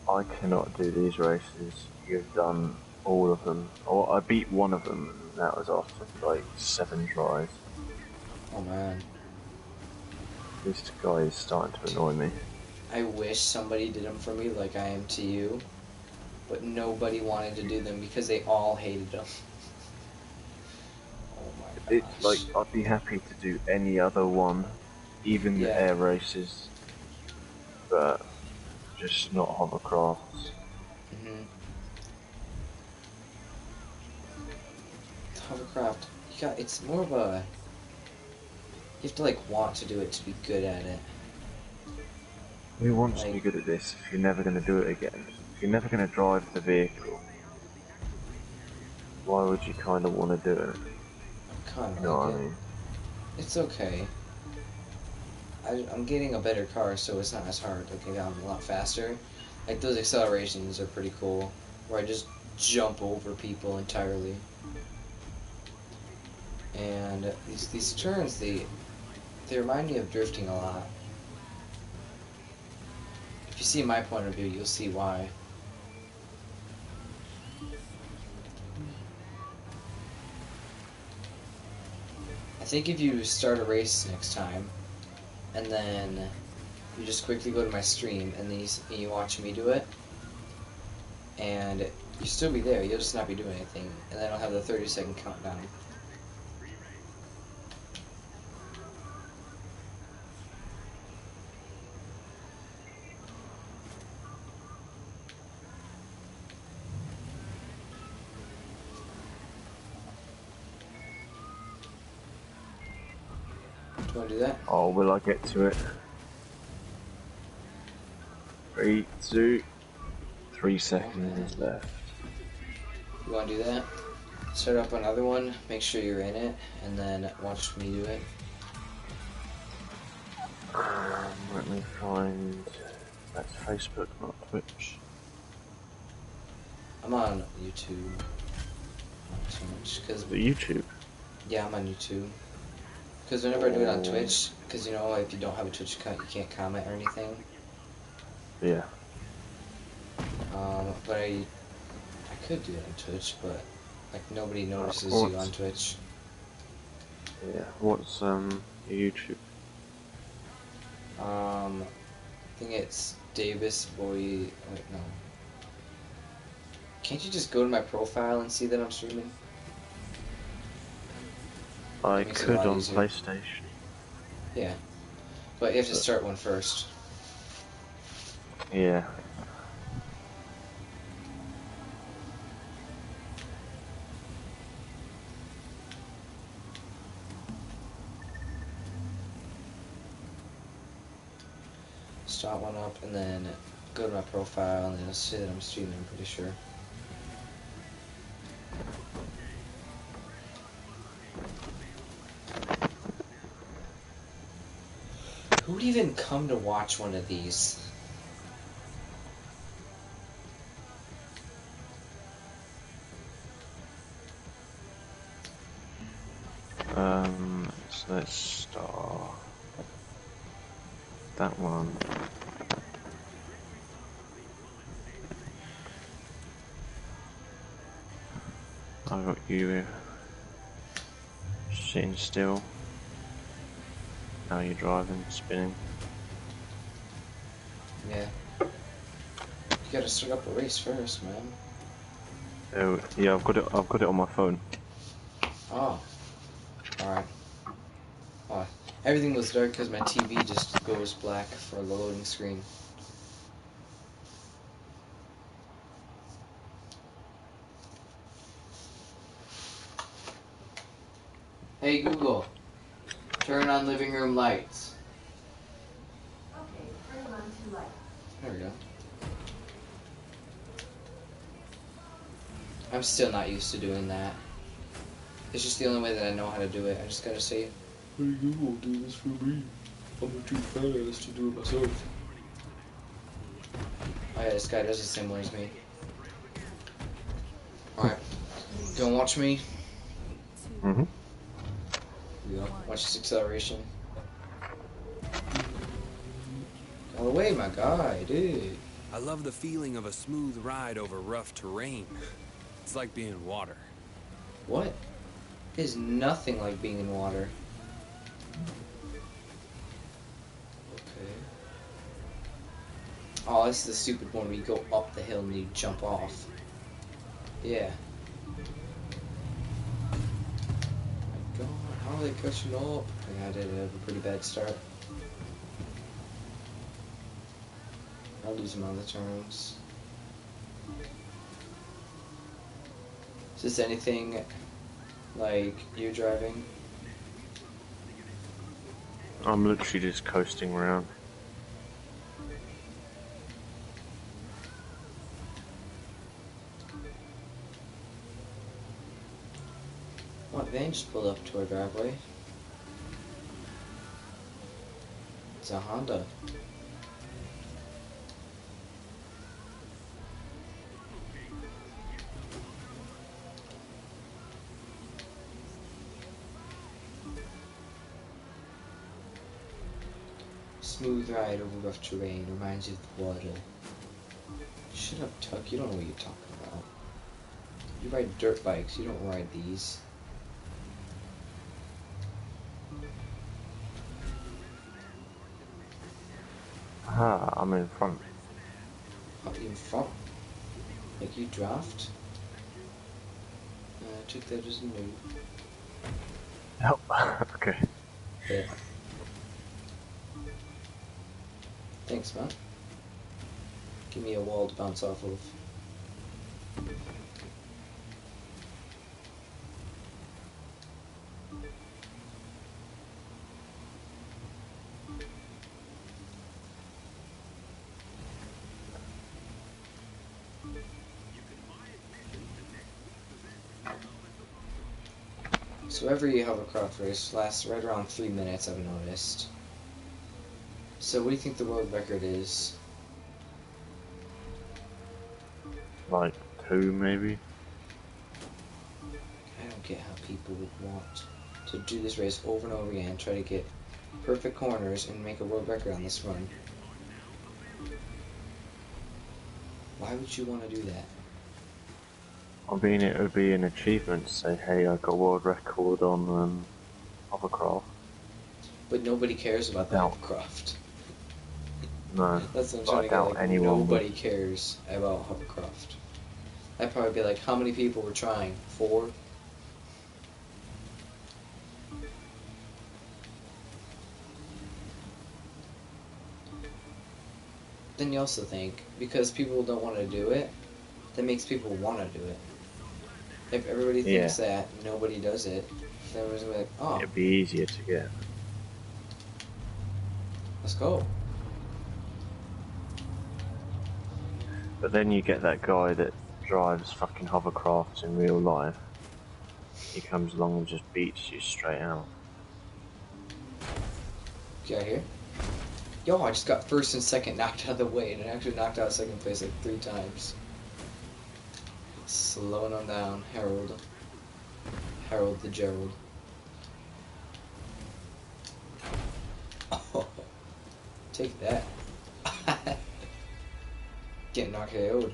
I cannot do these races. You've done all of them. Oh, I beat one of them, and that was after like 7 tries. Oh man. This guy is starting to annoy me. I wish somebody did them for me like I am to you, but nobody wanted to do them because they all hated them. Oh my gosh. It's like, I'd be happy to do any other one, even the air races, but just not hovercrafts. Hovercraft, it's more of a... You have to like want to do it to be good at it. Who wants to be good at this if you're never going to do it again? If you're never going to drive the vehicle, why would you kind of want to do it? Kind of You know like what I it. mean? It's okay. I'm getting a better car, so it's not as hard. Like, I'm a lot faster. Like, those accelerations are pretty cool, where I just jump over people entirely. And these turns, they remind me of drifting a lot. If you see my point of view, you'll see why. I think if you start a race next time, and then you just quickly go to my stream, and then you watch me do it, and you still be there. You'll just not be doing anything, and then I'll have the 30-second countdown. Do you want to do that? Oh, will I get to it? 3, 2, 3 seconds left. You want to do that? Start up another one, make sure you're in it, and then watch me do it. Let me find... That's Facebook, not Twitch. I'm on YouTube. Not so much, cause The YouTube? yeah, I'm on YouTube. Because whenever I do it on Twitch, because you know, if you don't have a Twitch account, you can't comment or anything. Yeah. But I could do it on Twitch, but like nobody notices you on Twitch. Yeah. What's your YouTube? I think it's Davis Boy. Wait, no. Can't you just go to my profile and see that I'm streaming? I makes it a could lot on easier. PlayStation. Yeah, but you have to start one first. Yeah. Start one up and then go to my profile and then it'll say that I'm streaming, I'm pretty sure. Who would even come to watch one of these? So let's start that one. I got you sitting still. Now you're driving, spinning. Yeah. You gotta start up a race first, man. Oh, yeah, I've got it on my phone. Oh. Alright. Oh. Everything was dark because my TV just goes black for the loading screen. Hey Google, turn on living room lights. Okay, turn on to light. There we go. I'm still not used to doing that. It's just the only way that I know how to do it. I just gotta say, hey Google, do this for me. I'm too fat ass to do it myself. Oh yeah, this guy does the same way as me. Alright. You wanna watch me? Mm-hmm. Here we go. Watch this acceleration. All the way, my guy, dude. I love the feeling of a smooth ride over rough terrain. It's like being in water. What? It is nothing like being in water. Okay. Oh, this is the stupid one where you go up the hill and you jump off. Yeah. My God, how are they catching up? I did have a pretty bad start. I'll lose them on the turns. Is this anything like you driving? I'm literally just coasting around. What van just pulled up to our driveway? It's a Honda. Smooth ride over rough terrain reminds you of the water. Shut up, Tuck. You don't know what you're talking about. You ride dirt bikes. You don't ride these. Haha, I'm in front. Up in front. Like you draft. I took that as a no. Oh, okay. Yeah. Thanks, man. Give me a wall to bounce off of. So every hovercraft race lasts right around 3 minutes, I've noticed. So what do you think the world record is? Like 2 maybe? I don't get how people would want to do this race over and over again, try to get perfect corners and make a world record on this run. Why would you want to do that? I mean, it would be an achievement to say, hey, I got a world record on hovercraft. But nobody cares about the No. hovercraft. No, That's what I'm but I trying to get. doubt Like, anyone nobody cares about hovercraft. I'd probably be like, how many people were trying? 4? Then you also think, because people don't want to do it, that makes people want to do it. If everybody thinks that, nobody does it, then everyone's gonna be like, oh, It'd be easier to get. let's go. But then you get that guy that drives fucking hovercrafts in real life. He comes along and just beats you straight out. Get out of here. Yo, I just got first and second knocked out of the way, and I actually knocked out second place like 3 times. Slowing them down, Harold. Harold the Gerald. Oh, take that. Getting knocked KO'd.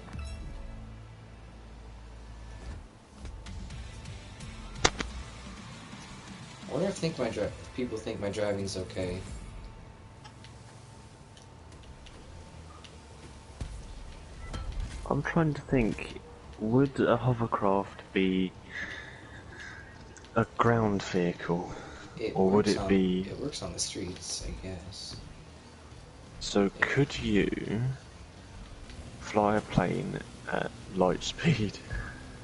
I wonder if people think my driving's okay. I'm trying to think, would a hovercraft be a ground vehicle? Or would it be... It works on the streets, I guess. So could you fly a plane at light speed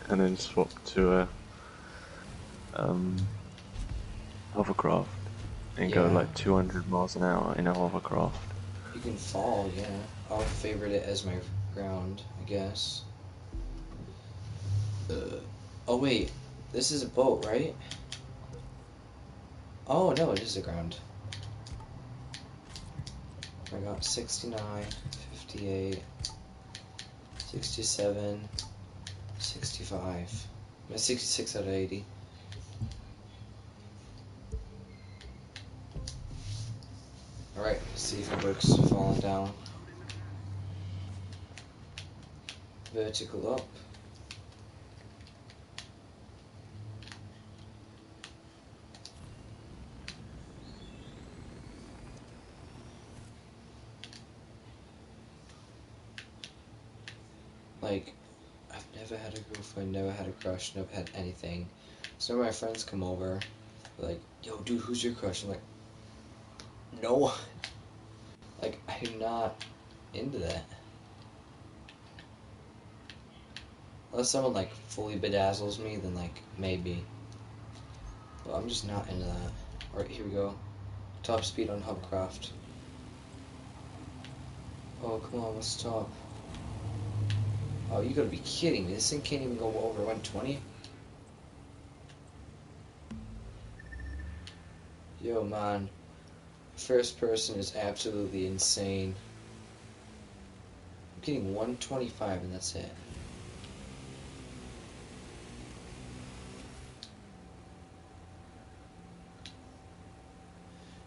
and then swap to a hovercraft and go like 200 miles an hour in a hovercraft? You can fall, yeah. I'll favorite it as my ground, I guess. Oh wait, this is a boat, right? Oh no, it is a ground. I got 69, 58, 67, 65. I'm at 66 out of 80. Alright, let's see if it works. Falling down. Vertical up. Like, I've never had a girlfriend, never had a crush, never had anything. So when my friends come over, they're like, yo dude, who's your crush? I'm like, no one. Like, I'm not into that. Unless someone like fully bedazzles me, then like, maybe. But I'm just not into that. Alright, here we go. Top speed on hovercraft. Oh, come on, let's stop. Oh, you gotta be kidding me. This thing can't even go over 120? Yo, man. First person is absolutely insane. I'm getting 125 and that's it.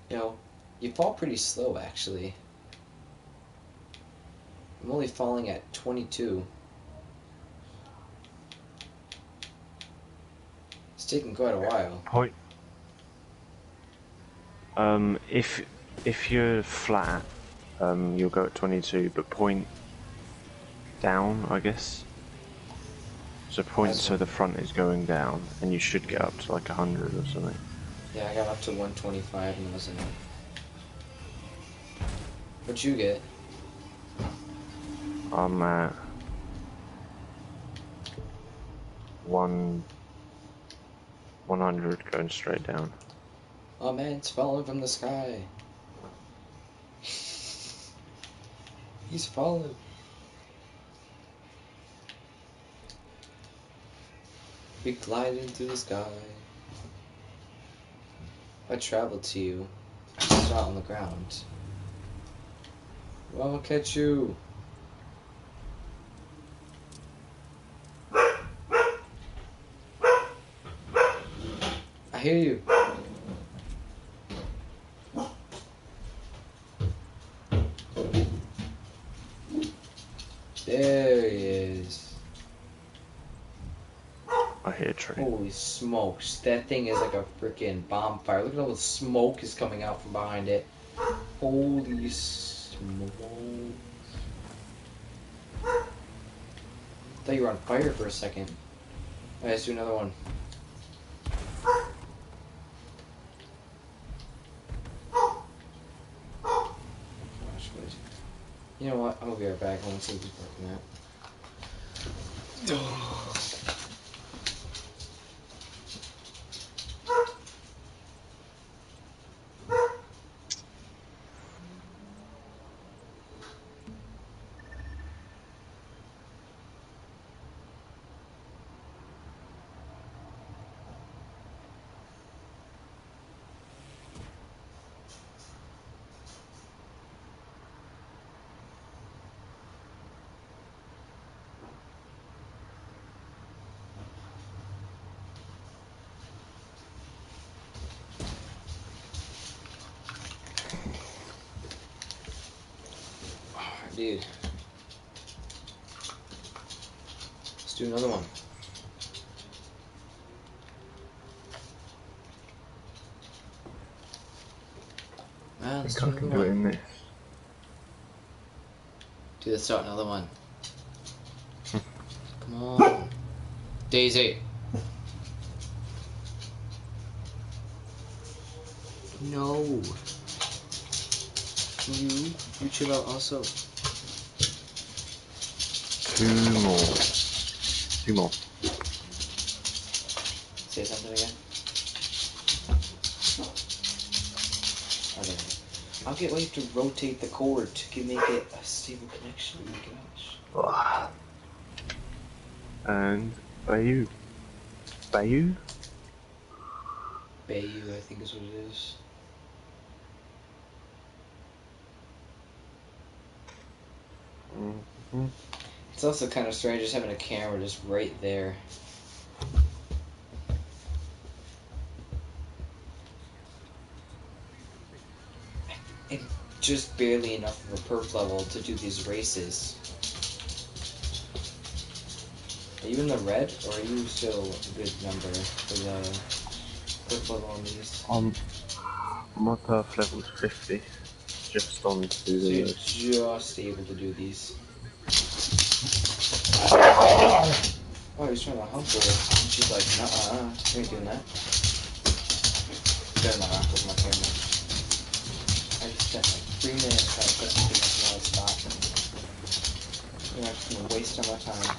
You know, you fall pretty slow, actually. I'm only falling at 22. It's taking quite a while. Point. If you're flat you'll go at 22, but point down, I guess. So point That's so the front is going down, and you should get up to like 100 or something. Yeah, I got up to 125 and it wasn't enough. What'd you get? I'm at 100 going straight down. Oh man, it's falling from the sky. He's falling. We glided through the sky. I traveled to you. I saw it on the ground. Well, I'll catch you. I hear you. There he is. I hear a tree. Holy smokes. That thing is like a freaking bonfire. Look at all the smoke is coming out from behind it. Holy smokes. I thought you were on fire for a second. Alright, let's do another one. Gosh, what is it? You know what? I'm gonna be right back. I want to see what he's working at. Dude. Let's do another one. Man, I let's think do I can another do it one. in this. Dude, let's start another one. Come on. Daisy. No. You chill out also. 2 more. 2 more. Say something again. Okay. I'll get way to rotate the cord to make it a stable connection. Oh my gosh. Ah. And Bayou. Bayou? Bayou, I think is what it is. Mm-hmm. It's also kind of strange just having a camera just right there. And just barely enough of a perf level to do these races. Are you in the red, or are you still a good number for the perf level on these? My perf level's 50. Just on to So you're the... just able to do these. Oh, he's trying to hump her. And she's like, nuh-uh, you ain't doing that. Better not rock with my camera. I just spent like 3 minutes trying to put something else in another spot. And I'm just gonna waste all my time.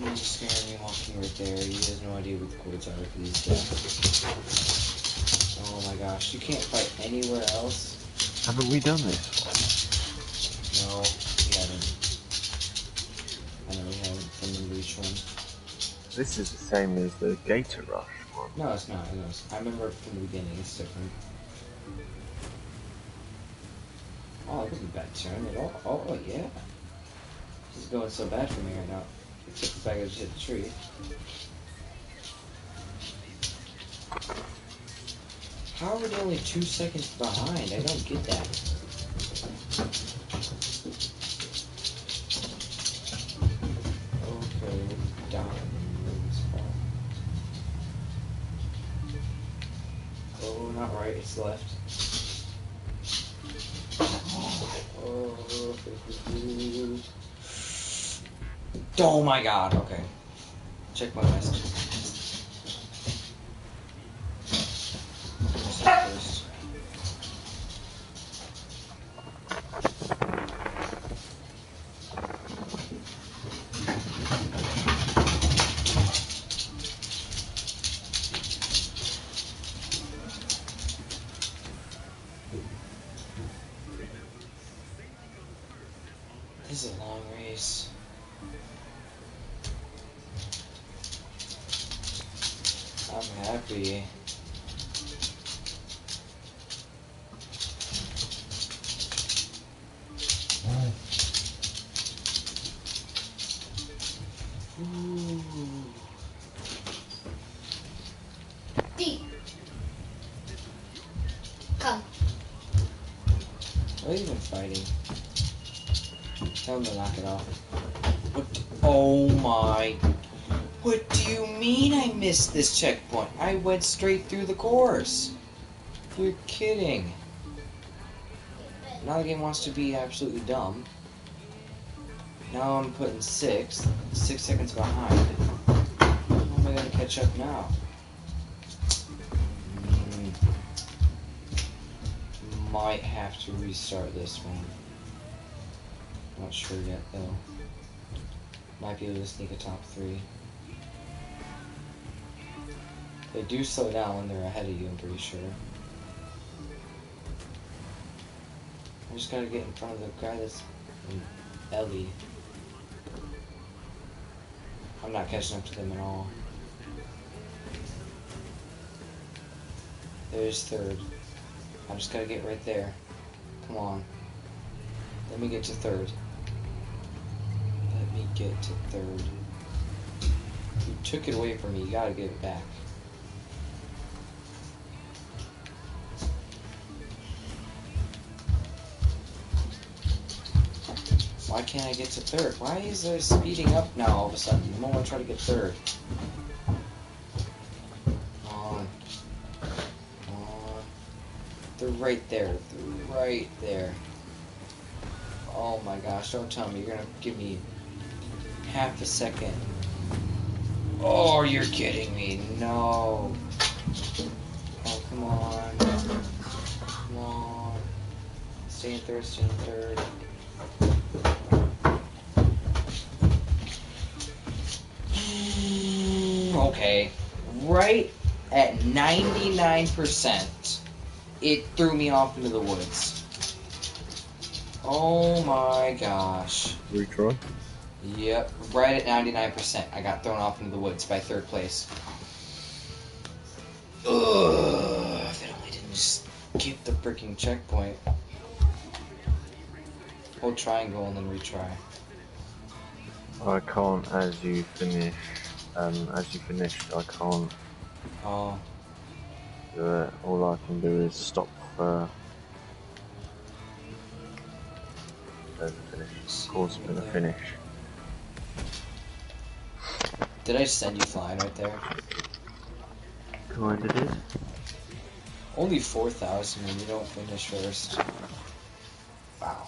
He's scaring me walking right there. He has no idea what the cords are for these guys. Oh my gosh, you can't fight anywhere else? Haven't we done this? No, we haven't. I know we haven't. From the Reach one. This is the same as the Gator Rush one. No, it's not. I remember from the beginning. It's different. Oh, that wasn't a bad turn at all. Oh, yeah. This is going so bad for me right now. Except the fact I just hit the tree. How are they only 2 seconds behind? I don't get that. Okay, down. Oh, not right. right, it's left. Oh my god, okay. Check my message. First. This is a long race. I'm happy. Ooh. D. Come. Why are you even fighting? Tell him to knock it off. What? Oh my. What do you mean I missed this checkpoint? I went straight through the course. You're kidding. Now the game wants to be absolutely dumb. Now I'm putting 6 seconds behind. How am I gonna catch up now? Might have to restart this one. Not sure yet though. Might be able to sneak a top 3. They do slow down when they're ahead of you, I'm pretty sure. I just gotta get in front of the guy that's Ellie. I'm not catching up to them at all. There's 3rd. I just gotta get right there. Come on. Let me get to 3rd. Let me get to 3rd. You took it away from me. You gotta give it back. Why can't I get to 3rd? Why is there speeding up now all of a sudden? The moment I try to get 3rd. Come on. Come on. They're right there. They're right there. Oh my gosh, don't tell me you're gonna give me half a second. Oh, you're kidding me. No. Oh, come on. Come on. Stay in 3rd, stay in 3rd. Okay, right at 99%, it threw me off into the woods. Oh my gosh. Retry? Yep, right at 99%, I got thrown off into the woods by 3rd place. Ugh, if it only didn't just keep the freaking checkpoint. Hold triangle and then retry. I can't as you finish. As you finished, I can't Oh, do it. All I can do is stop for the finish. Pause for the finish. did I send you flying right there? Kinda did. Only 4,000 when you don't finish first. Wow.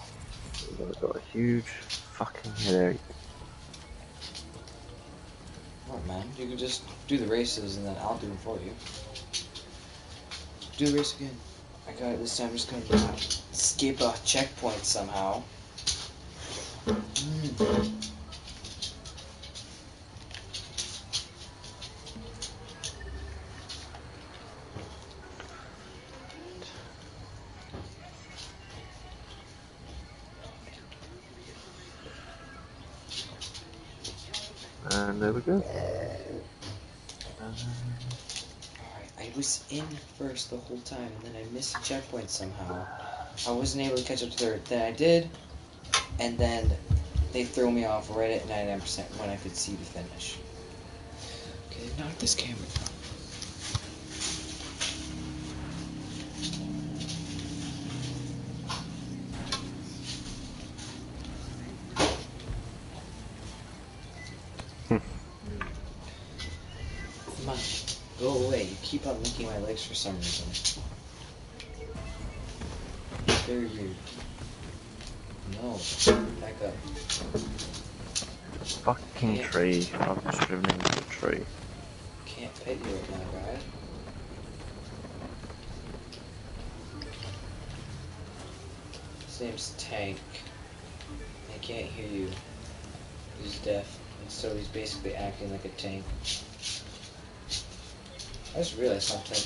I've got a huge fucking headache. Alright, man. You can just do the races and then I'll do them for you. Do the race again. I got it this time. I'm just gonna not skip a checkpoint somehow. And there we go. I was in first the whole time and then I missed a checkpoint somehow. I wasn't able to catch up to 3rd. Then I did, and then they threw me off right at 99% when I could see the finish. Okay, knock this camera down. Come on, go away. You keep on licking my legs for some reason. Very rude. No. Back up. Fucking Yeah. tree. I've just driven into a tree. Can't pet you right now, guy. His name's Tank. He can't hear you. He's deaf, and so he's basically acting like a tank. I just realized something.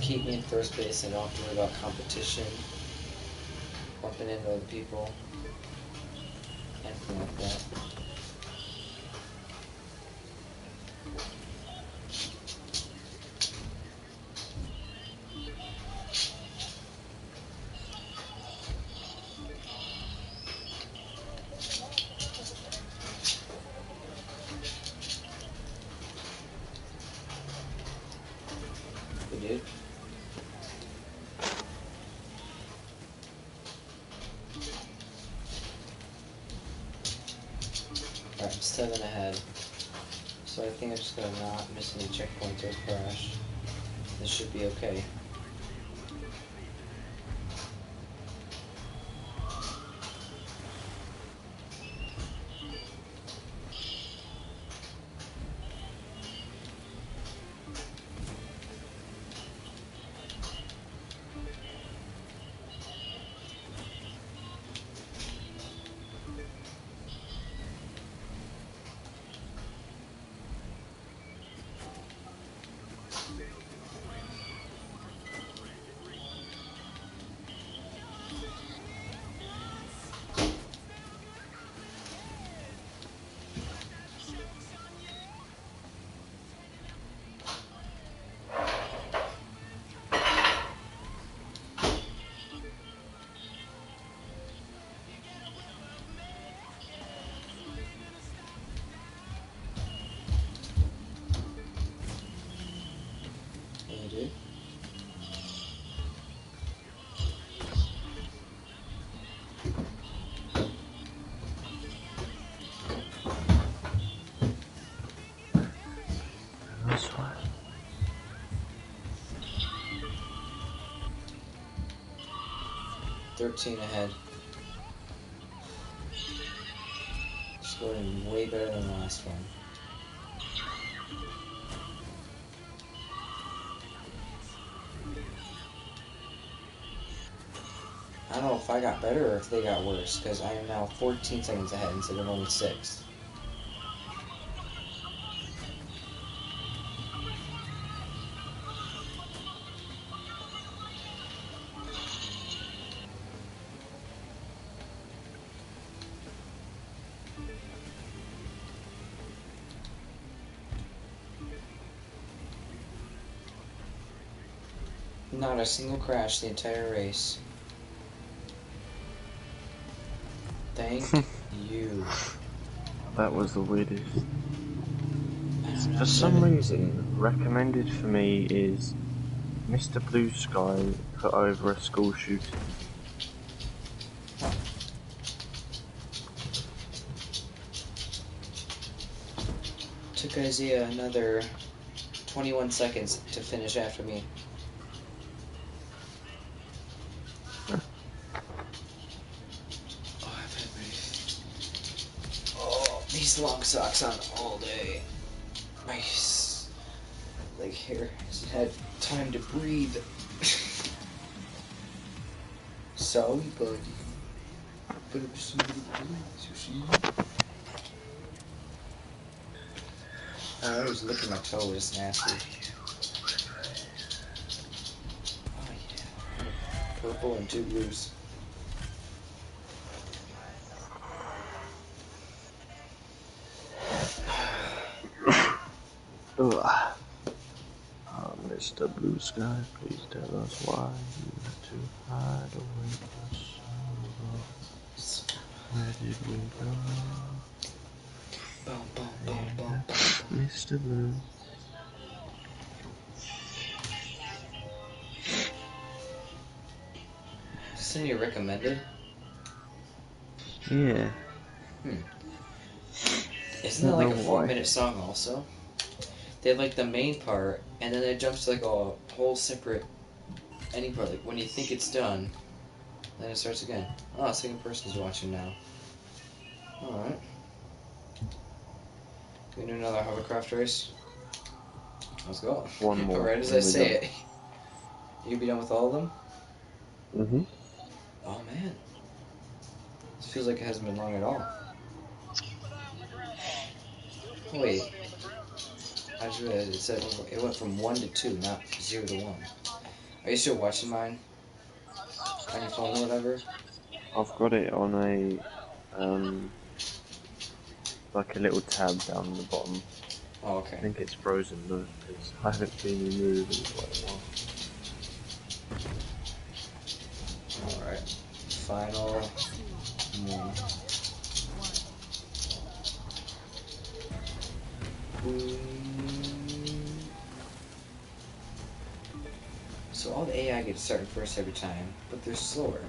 Keep me in first base and don't have to worry about competition, bumping into other people, anything like that. We did. Alright, I'm 7 ahead. So I think I'm just gonna not miss any checkpoints or crash. This should be okay. And you did? This way. 13 ahead. Scoring way better than the last one. I don't know if I got better or if they got worse, because I am now 14 seconds ahead instead of only 6. Not a single crash the entire race. Thank you. That was the weirdest. And For I'm some 7. reason, recommended for me is Mr. Blue Sky put over a school shooting. Took Isaiah another 21 seconds to finish after me. Oh, I've had these long socks on all day. My leg hair hasn't had time to breathe. Sorry, buddy. But I'm sorry, you see? I was licking my toe, it's nasty. Oh yeah. Purple and 2 blues. Ugh. Mr. Blue Sky, please tell us why you had to hide away for so long. Where did we go? Boom, boom, boom, boom, boom, boom. Mr. Blue. Isn't he recommended? Yeah. Isn't that like a Don't know why. 4-minute song also? They have like the main part, and then it jumps to like a whole separate ending part. Like when you think it's done, then it starts again. Oh, a second person's watching now. Alright. We do another hovercraft race? Let's go. One more. Right as I and we're say done. it. You be done with all of them? Mm-hmm. Oh man. This feels like it hasn't been long at all. Wait. I just realized it said it went from 1 to 2, not 0 to 1. Are you still watching mine? On your phone or whatever? I've got it on a like a little tab down the bottom. Oh, I okay. think it's frozen though, because I haven't been removed in quite a while. Alright. Final one. So all the AI gets starting first every time, but they're slower.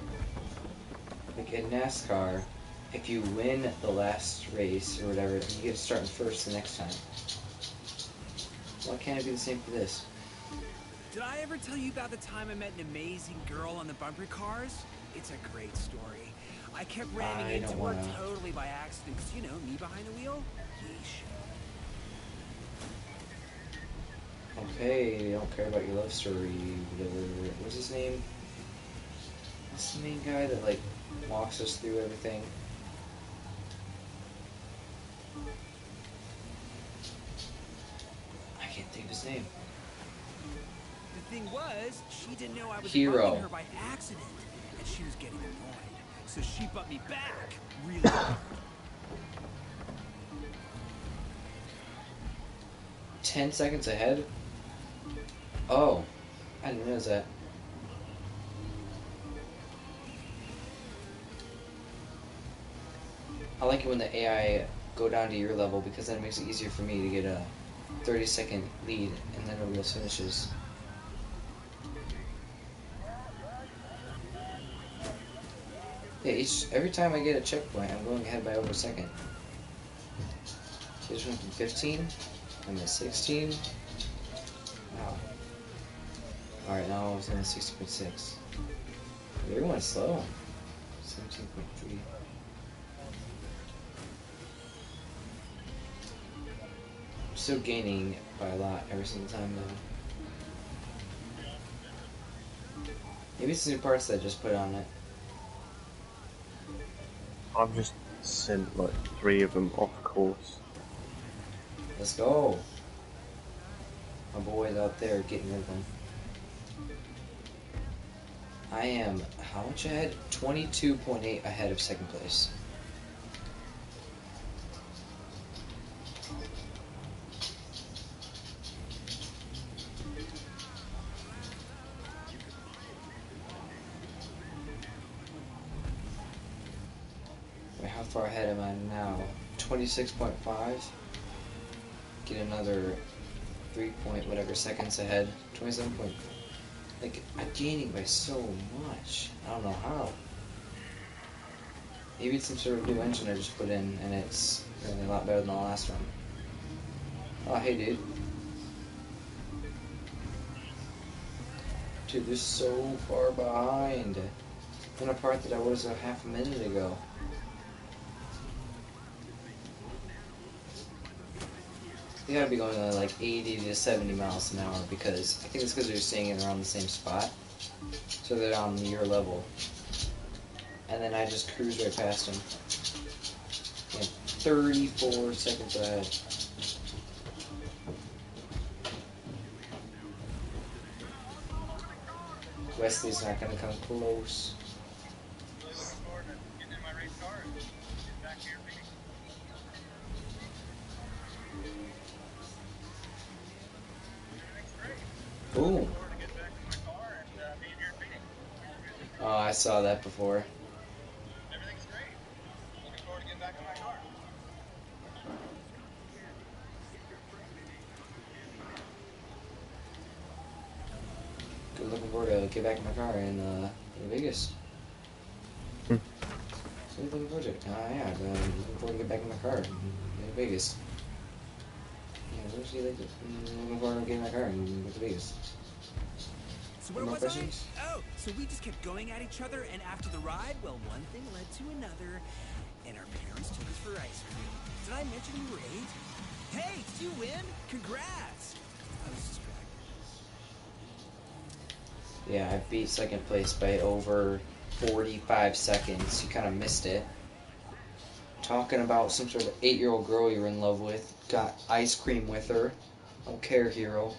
Like in NASCAR, if you win the last race or whatever, you get to start first the next time. Why can't it be the same for this? Did I ever tell you about the time I met an amazing girl on the bumper cars? It's a great story. I kept ramming I into don't her wanna. totally by accident, 'cause, you know, me behind the wheel? Yeesh. Okay, they don't care about your love story, whatever. What's his name? What's the main guy that like walks us through everything? I can't think of his name. The thing was, she didn't know I was Hero. bumping her by accident, and she was getting annoyed. So she bumped me back really hard. 10 seconds ahead? Oh, I didn't realize that. I like it when the AI go down to your level because then it makes it easier for me to get a 30-second lead and then nobody else finishes. Yeah, every time I get a checkpoint, I'm going ahead by over a second. So I just went from 15, I'm at 16. Wow. Alright, now I was on 60.6. Everyone's slow. 17.3. I'm still gaining by a lot every single time though. Maybe it's the new parts that I just put on it. I've just sent like 3 of them off course. Let's go. My boy's out there getting rid of them. I am how much ahead? 22.8 ahead of second place. Wait, how far ahead am I now? 26.5. Get another 3 point whatever seconds ahead. 27 point. Like, I'm gaining by so much. I don't know how. Maybe it's some sort of new engine I just put in, and it's really a lot better than the last one. Oh, hey, dude. Dude, they're so far behind. In a part that I was a half a minute ago. They gotta be going at like 80 to 70 miles an hour because I think it's because they're staying in around the same spot. So they're on your level. And then I just cruise right past them. Yeah, 34 seconds ahead. Wesley's not gonna come close. Boom. Oh, I saw that before. Everything's great. Looking forward to getting back in my car. get back in my car in Vegas. Hmm. So what are you looking forward to? Yeah, I'm looking forward to get back in my car in Vegas. Yeah, what else do you like? I'm looking forward to getting in my car and get to Vegas. So where More was questions? I? Oh, so we just kept going at each other, and after the ride, well, one thing led to another, and our parents took us for ice cream. Did I mention we were 8? Hey, did you win? Congrats! I was distracted. Yeah, I beat second place by over 45 seconds. You kind of missed it. Talking about some sort of 8-year-old girl you're in love with. Got ice cream with her. Don't care, hero.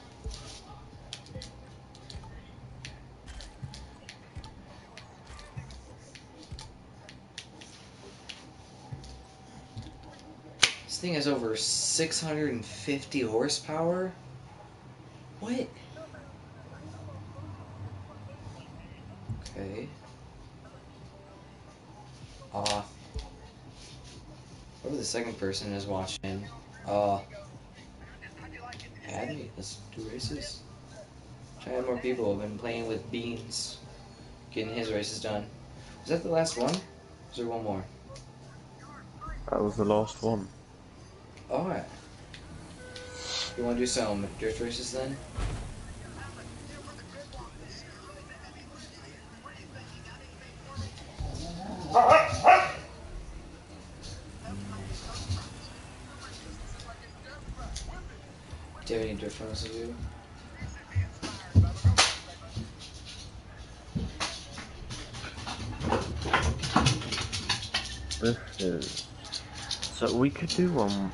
This thing has over 650 horsepower? What? Okay. Whoever the second person is watching, add me. Let's do races. Try to add more people. I've been playing with Beans, getting his races done. Is that the last one? Is there one more? That was the last one. Alright. You want to do some drift races then? Do you have any drift runs to do? This is... So we could do one...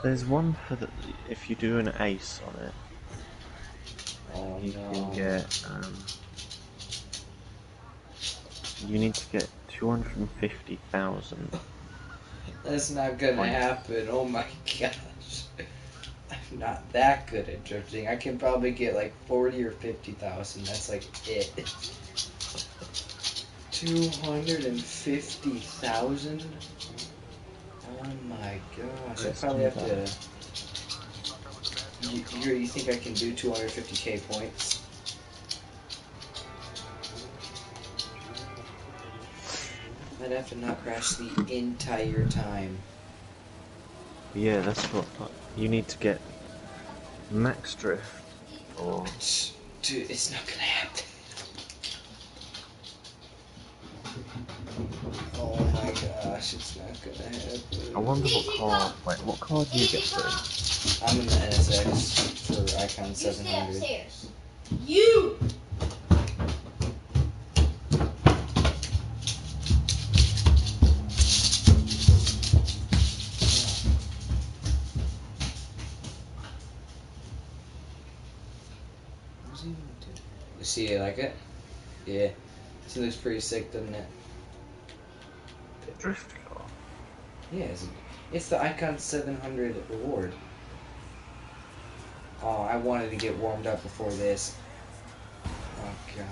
There's one for the... If you do an ace on it, Oh you no. can get... you need to get 250,000. That's not gonna Points. happen. Oh my gosh. I'm not that good at drifting. I can probably get like 40 or 50,000. That's like it. 250,000? Oh my gosh. I Let's probably do have to. You think I can do 250k points? I'd have to not crash the entire time. Yeah, that's what... You need to get max drift, or... Dude, it's not gonna happen. Oh my gosh, it's not gonna happen. I wonder what car... Wait, what car do you get through? I'm in the NSX for Icon You stay 700. upstairs. You! What was he even doing? You see, you like it? Yeah. It looks pretty sick, doesn't it? The drift car? Yeah, it's the Icon 700 reward. Oh, I wanted to get warmed up before this. Oh god.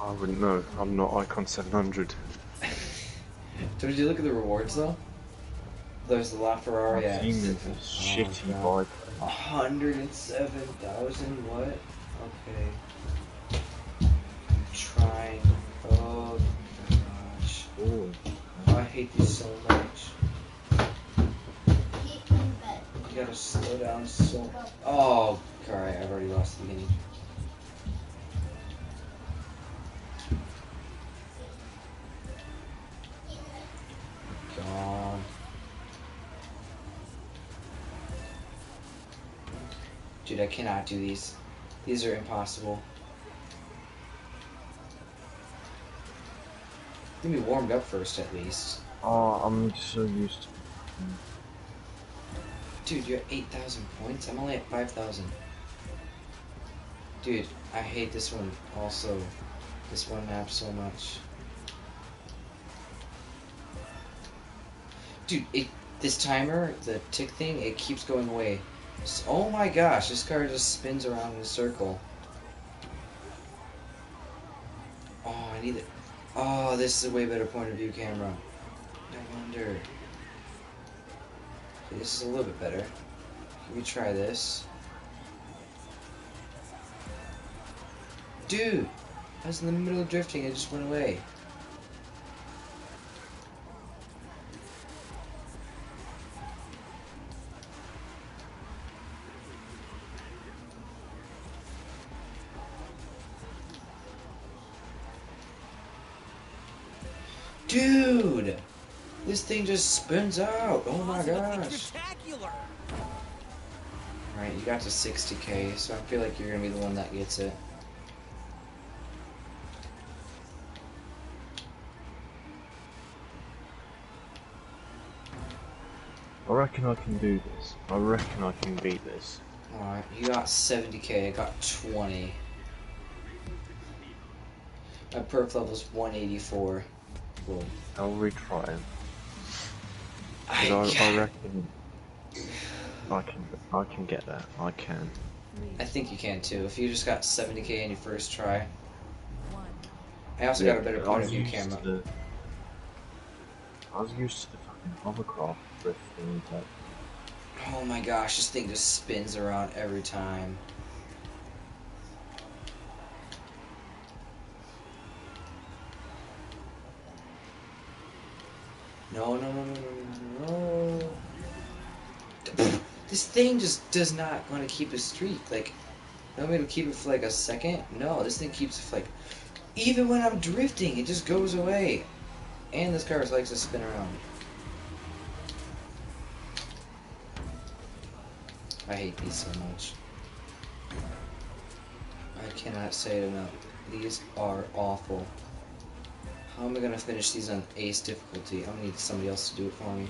I wouldn't know. I'm not Icon 700. So did you look at the rewards though? There's the LaFerrari I've seen X. this shitty God. bike. 107,000? What? Okay. I'm trying. Oh gosh. Oh. Oh, I hate these so much. Get in bed. You gotta slow down so. Oh, alright, I've already lost the beginning. Gone. Dude, I cannot do these. These are impossible. Get me warmed up first, at least. Oh, I'm so used to... Dude, you're at 8,000 points? I'm only at 5,000. Dude, I hate this one also. This one map so much. Dude, this timer, the tick thing, it keeps going away. Oh my gosh, this car just spins around in a circle. Oh, I need it. Oh, this is a way better point of view camera. No wonder. Okay, this is a little bit better. Can we try this? Dude, I was in the middle of drifting. It just went away. Dude, this thing just spins out. Oh my gosh. Spectacular! Alright, you got to 60k, so I feel like you're gonna be the one that gets it. I reckon I can do this. I reckon I can beat this. Alright, you got 70k, I got 20. My perf level's 184. Cool. I'll retry it. I I reckon I can get that. I can. think you can too. If you just got 70k in your first try. I also got a better point of view camera. I was used to the fucking hovercraft drifting, but Oh my gosh, this thing just spins around every time. No, no, no, no, no, no, no. This thing just does not want to keep a streak. Like, you want me to keep it for like a second? No, this thing keeps it for like... Even when I'm drifting, it just goes away. And this car likes to spin around. I hate these so much. I cannot say it enough. These are awful. How am I gonna finish these on ace difficulty? I'm gonna need somebody else to do it for me.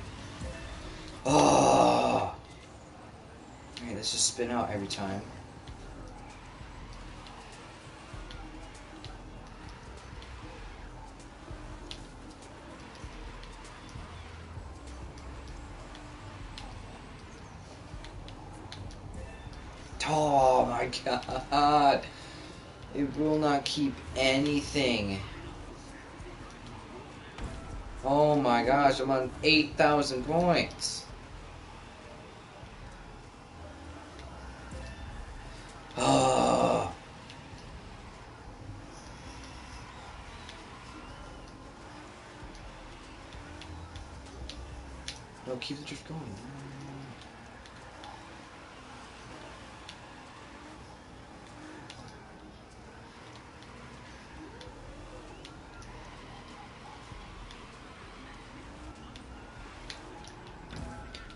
Oh! Alright, let's just spin out every time. Oh my god! It will not keep anything. Oh my gosh, I'm on 8,000 points. Oh. No, keep the drift going.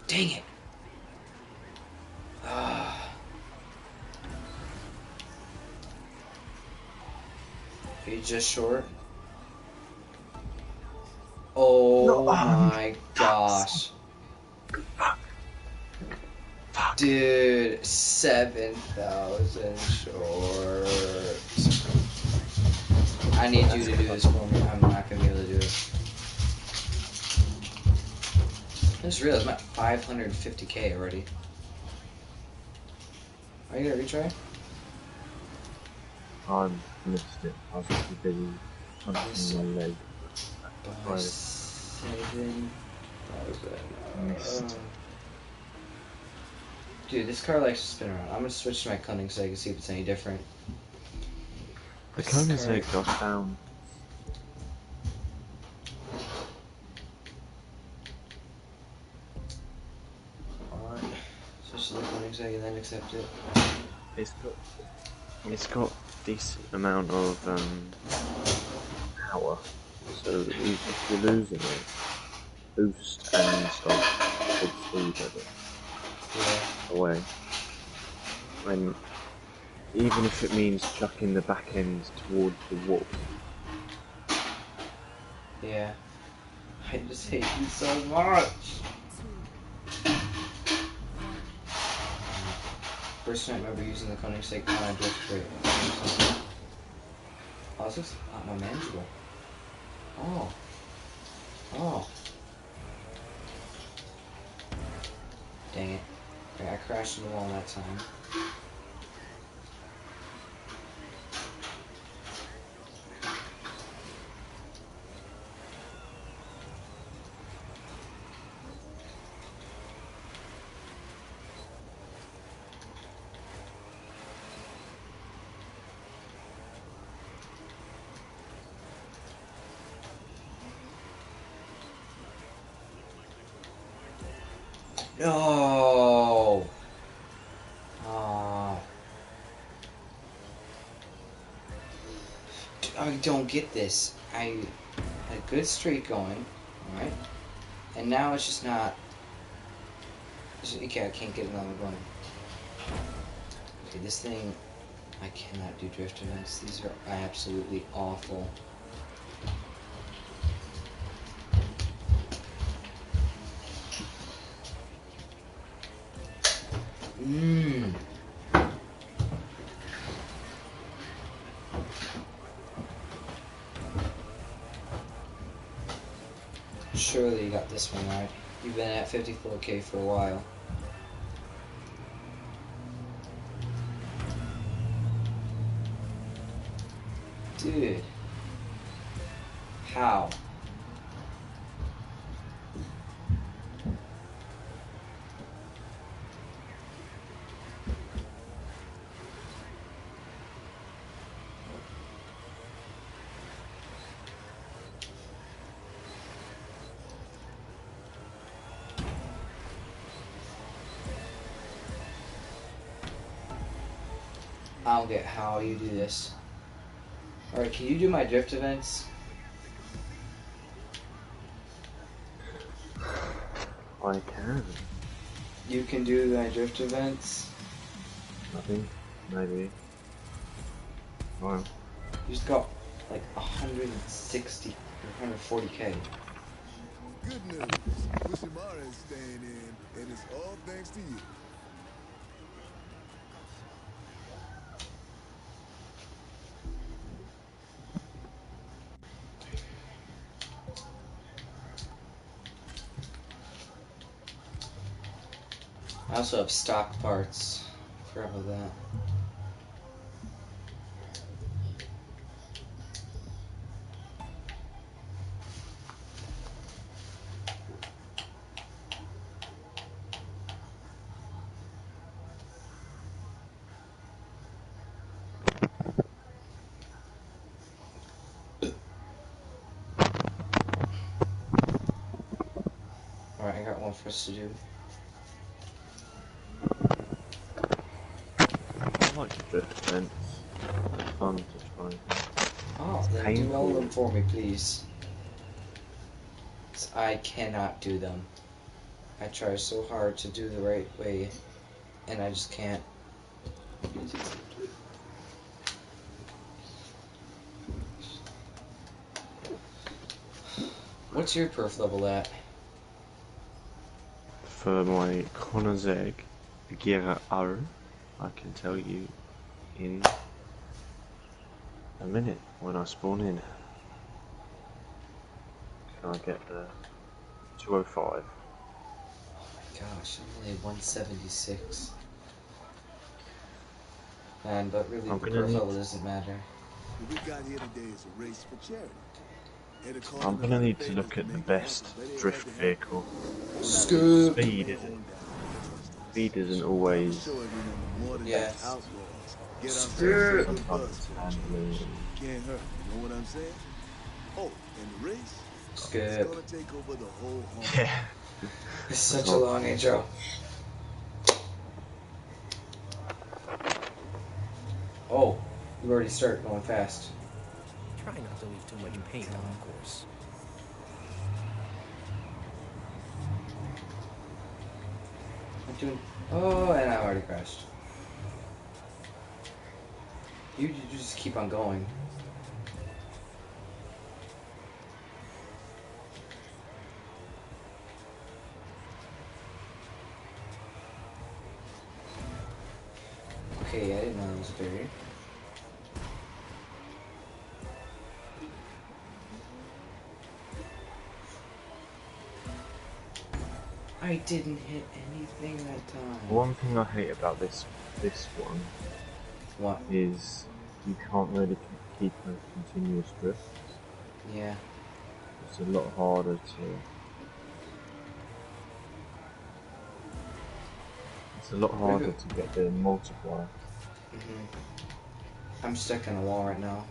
Dang it! Are you just short? Oh No, my gosh. Dude, 7,000 short. I need you to do this for me. I'm not gonna be able to do it. I just realized I'm at 550k already. Are you gonna retry? I missed it. I was too busy punching my leg. By 7,000. Missed. Dude, this car likes to spin around. I'm gonna switch to my Koenigsegg so I can see if it's any different. The This car- Koenigsegg I found. Alright. Switch to the Koenigsegg and then accept it. It's got decent amount of power. So if you're losing it, boost and start full speed of it Yeah. away. And even if it means chucking the back end towards the wall. Yeah. I just hate you so much. First time ever using the Koenigsegg on a drift brake. Oh, this looks a lot more manageable. Oh. Oh. Dang it. Okay, I crashed in the wall that time. No. Oh. I don't get this. I had a good streak going, alright? And now it's just not. Okay, I can't get another one. Okay, this thing. I cannot do drift events. These are absolutely awful. Mmm. Surely you got this one right. You've been at 54K for a while. Dude. How? I don't get how you do this. Alright, can you do my drift events? I can. You can do my drift events? Nothing. Maybe. Well. You just got like 160 or 140K. Good news. Fushimara is staying in, and it's all thanks to you. I also have stock parts. Forgot about that. Alright, I got one for us to do. I like the drift events. They're fun to try. Oh, then do all of them for me, please. 'Cause I cannot do them. I try so hard to do the right way, and I just can't. What's your perf level at? For my Koenigsegg Gira R, I can tell you in a minute when I spawn in. Can I get the 205? Oh my gosh, I'm only 176. Man, but really I'm the gonna perf need- level doesn't matter. What we got here today is a race for charity. And according I'm to gonna other need to favors look at the make it best happen, let it drift happen. vehicle. Scoop! Speed isn't always. Show everyone the more than Yes. just outlaws. Get ourselves Scoop! a good Sometimes buzz. it's handling. Can't hurt, you know what I'm saying? Oh, and the race? It's Scoop. gonna take over the whole hall. Yeah. It's such a long intro. Oh, you already start going fast. Try not to leave too much paint on the course. I'm doing. Oh, and I already crashed. You just keep on going. Okay, I didn't know there was a barrier. I didn't hit anything that time. One thing I hate about this one What? is you can't really keep a continuous drift. Yeah. It's a lot harder to. It's a lot harder to get the multiplier. I'm stuck in a wall right now.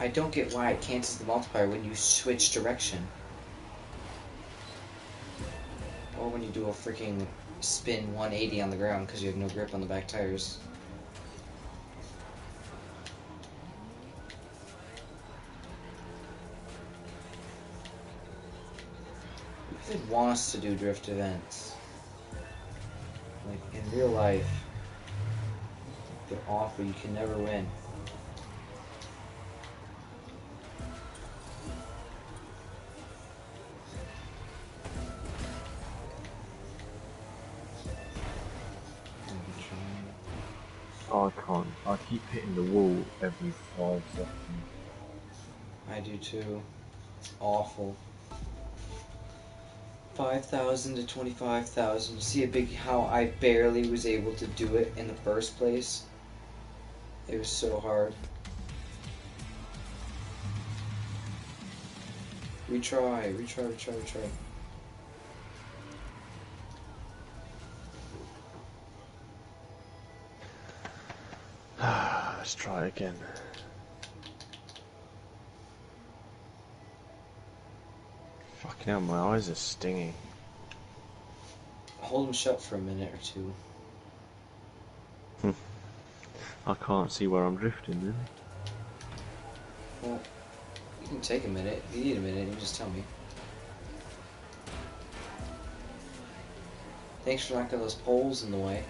I don't get why it cancels the multiplier when you switch direction. Or when you do a freaking spin 180 on the ground because you have no grip on the back tires. It wants to do drift events. Like in real life, they're awful. You can never win. Oh, I can't. I keep hitting the wall every 5 seconds. I do too. It's awful. 5,000 to 25,000. See how I barely was able to do it in the first place? It was so hard. Retry. Let's try again. Fucking hell, my eyes are stinging. Hold them shut for a minute or two. I can't see where I'm drifting then. Well, you can take a minute. If you need a minute, you just tell me. Thanks for knocking those poles in the way.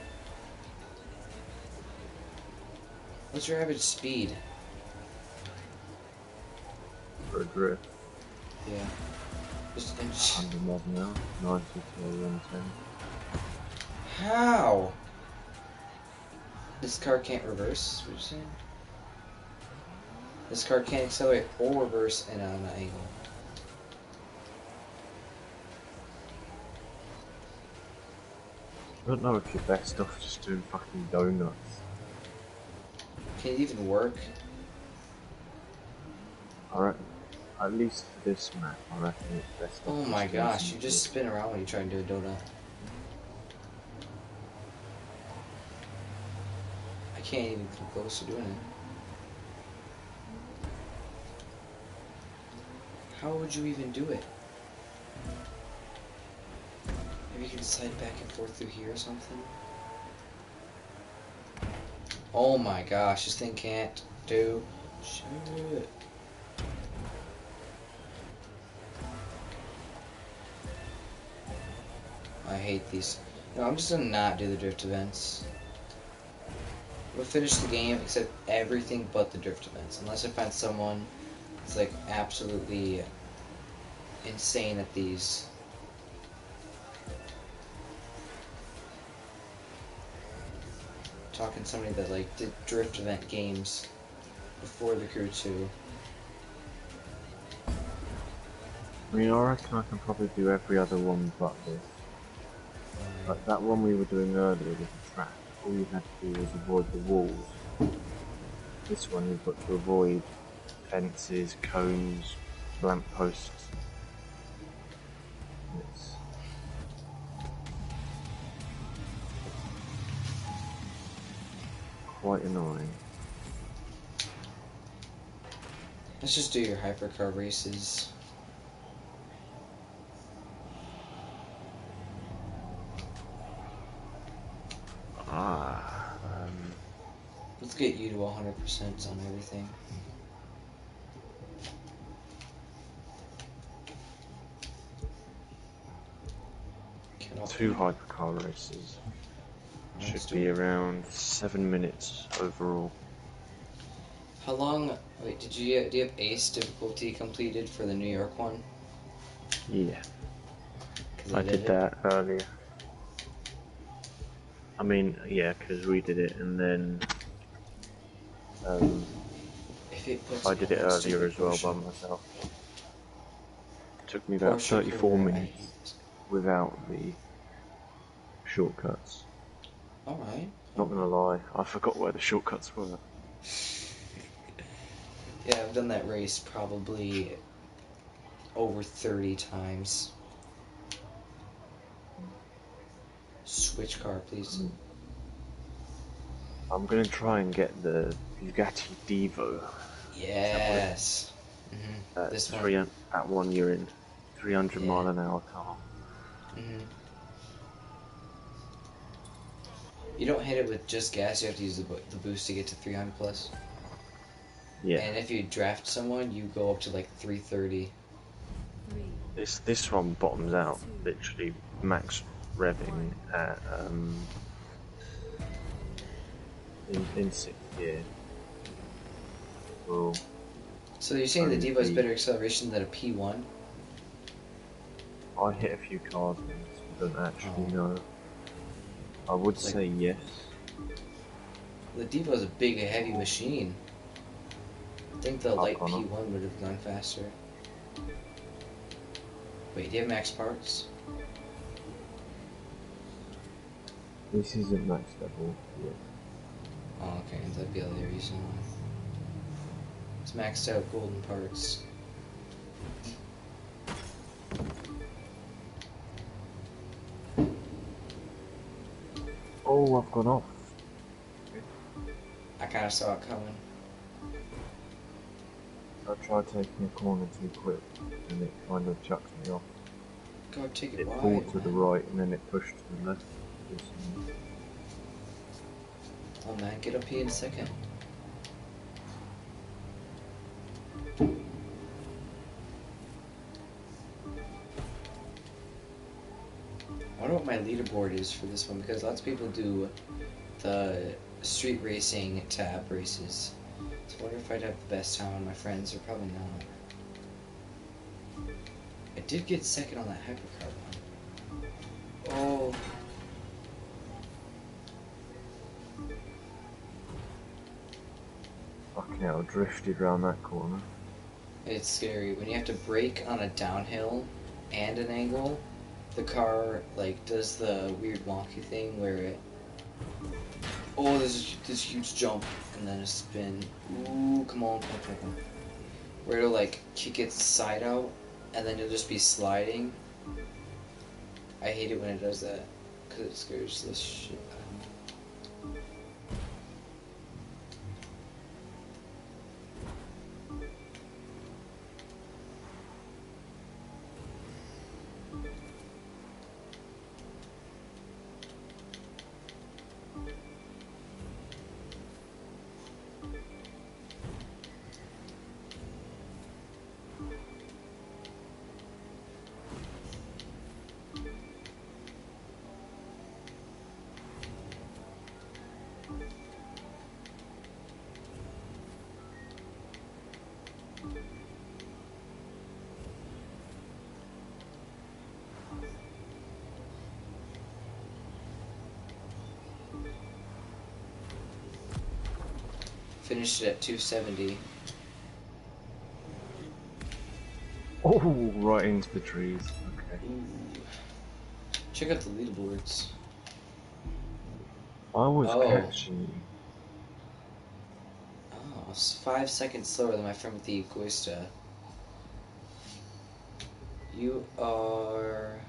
What's your average speed? For a drift. Yeah. Just 100 miles an hour, 90 to 110. How? This car can't reverse, what you're saying? This car can't accelerate or reverse and on an angle. I don't know if you're best off just doing fucking donuts. Can it even work? Alright, at least for this map, I reckon it's best off. Oh my gosh, you just spin around when you try and do a donut. I can't even come close to doing it. How would you even do it? Maybe you can slide back and forth through here or something? Oh my gosh, this thing can't do shit. I hate these. No, I'm just gonna not do the drift events. We'll finish the game except everything but the drift events. Unless I find someone that's like absolutely insane at these. Talking to somebody that like did drift event games before the Crew 2. I mean, I reckon I can probably do every other one but this. Like that one we were doing earlier with the track, all you had to do was avoid the walls. This one you've got to avoid fences, cones, lampposts. It's quite annoying. Let's just do your hypercar races. Let's get you to 100% on everything. Two hypercar races. Should be around 7 minutes overall. How long? Wait, do you have Ace difficulty completed for the New York one? Yeah, I did that earlier. I mean, yeah, because we did it, and then I did it earlier as well by myself. It took me about 34 minutes without the shortcuts. Alright. Not gonna lie, I forgot where the shortcuts were. Yeah, I've done that race probably over 30 times. Switch car, please. I'm gonna try and get the Bugatti Divo Yes. At This one. 3 at 1 you're in 300 Yeah. mile an hour car. You don't hit it with just gas. You have to use the boost to get to 300 plus. Yeah. And if you draft someone, you go up to like 330. This one bottoms out literally max revving at in 6th gear. Well, So you're saying the only Devo has be- better acceleration than a P1? I hit a few cars and don't actually Oh. know. I would Like- say yes. The Devo's a big, heavy machine. I think the light gone up. P1 would have gone faster. Wait, do you have max parts? This isn't max level yet. Oh, okay, that'd be the other reason why. It's maxed out golden parts. Oh, I've gone off. I kind of saw it coming. I tried taking a corner too quick and it kind of chucked me off. Go take it It wide. pulled to the man. right and then it pushed to the left. Oh man, get up here in a second. I wonder what my leaderboard is for this one because lots of people do the street racing tab races. So I wonder if I'd have the best time on my friends or probably not. I did get second on that hypercar one. Oh. Fucking hell, drifted round that corner. It's scary when you have to brake on a downhill and an angle. The car like does the weird wonky thing where it. Oh, there's this huge jump and then a spin. Ooh, come on, come on, come on, come on. Where it'll like kick its side out and then you'll just be sliding. I hate it when it does that because it scares the shit out of me. Finished it at 270. Oh, right into the trees. Okay. Ooh. Check out the leaderboards. I was Oh. catching. Oh, it's 5 seconds slower than my friend with the Egoista. You are.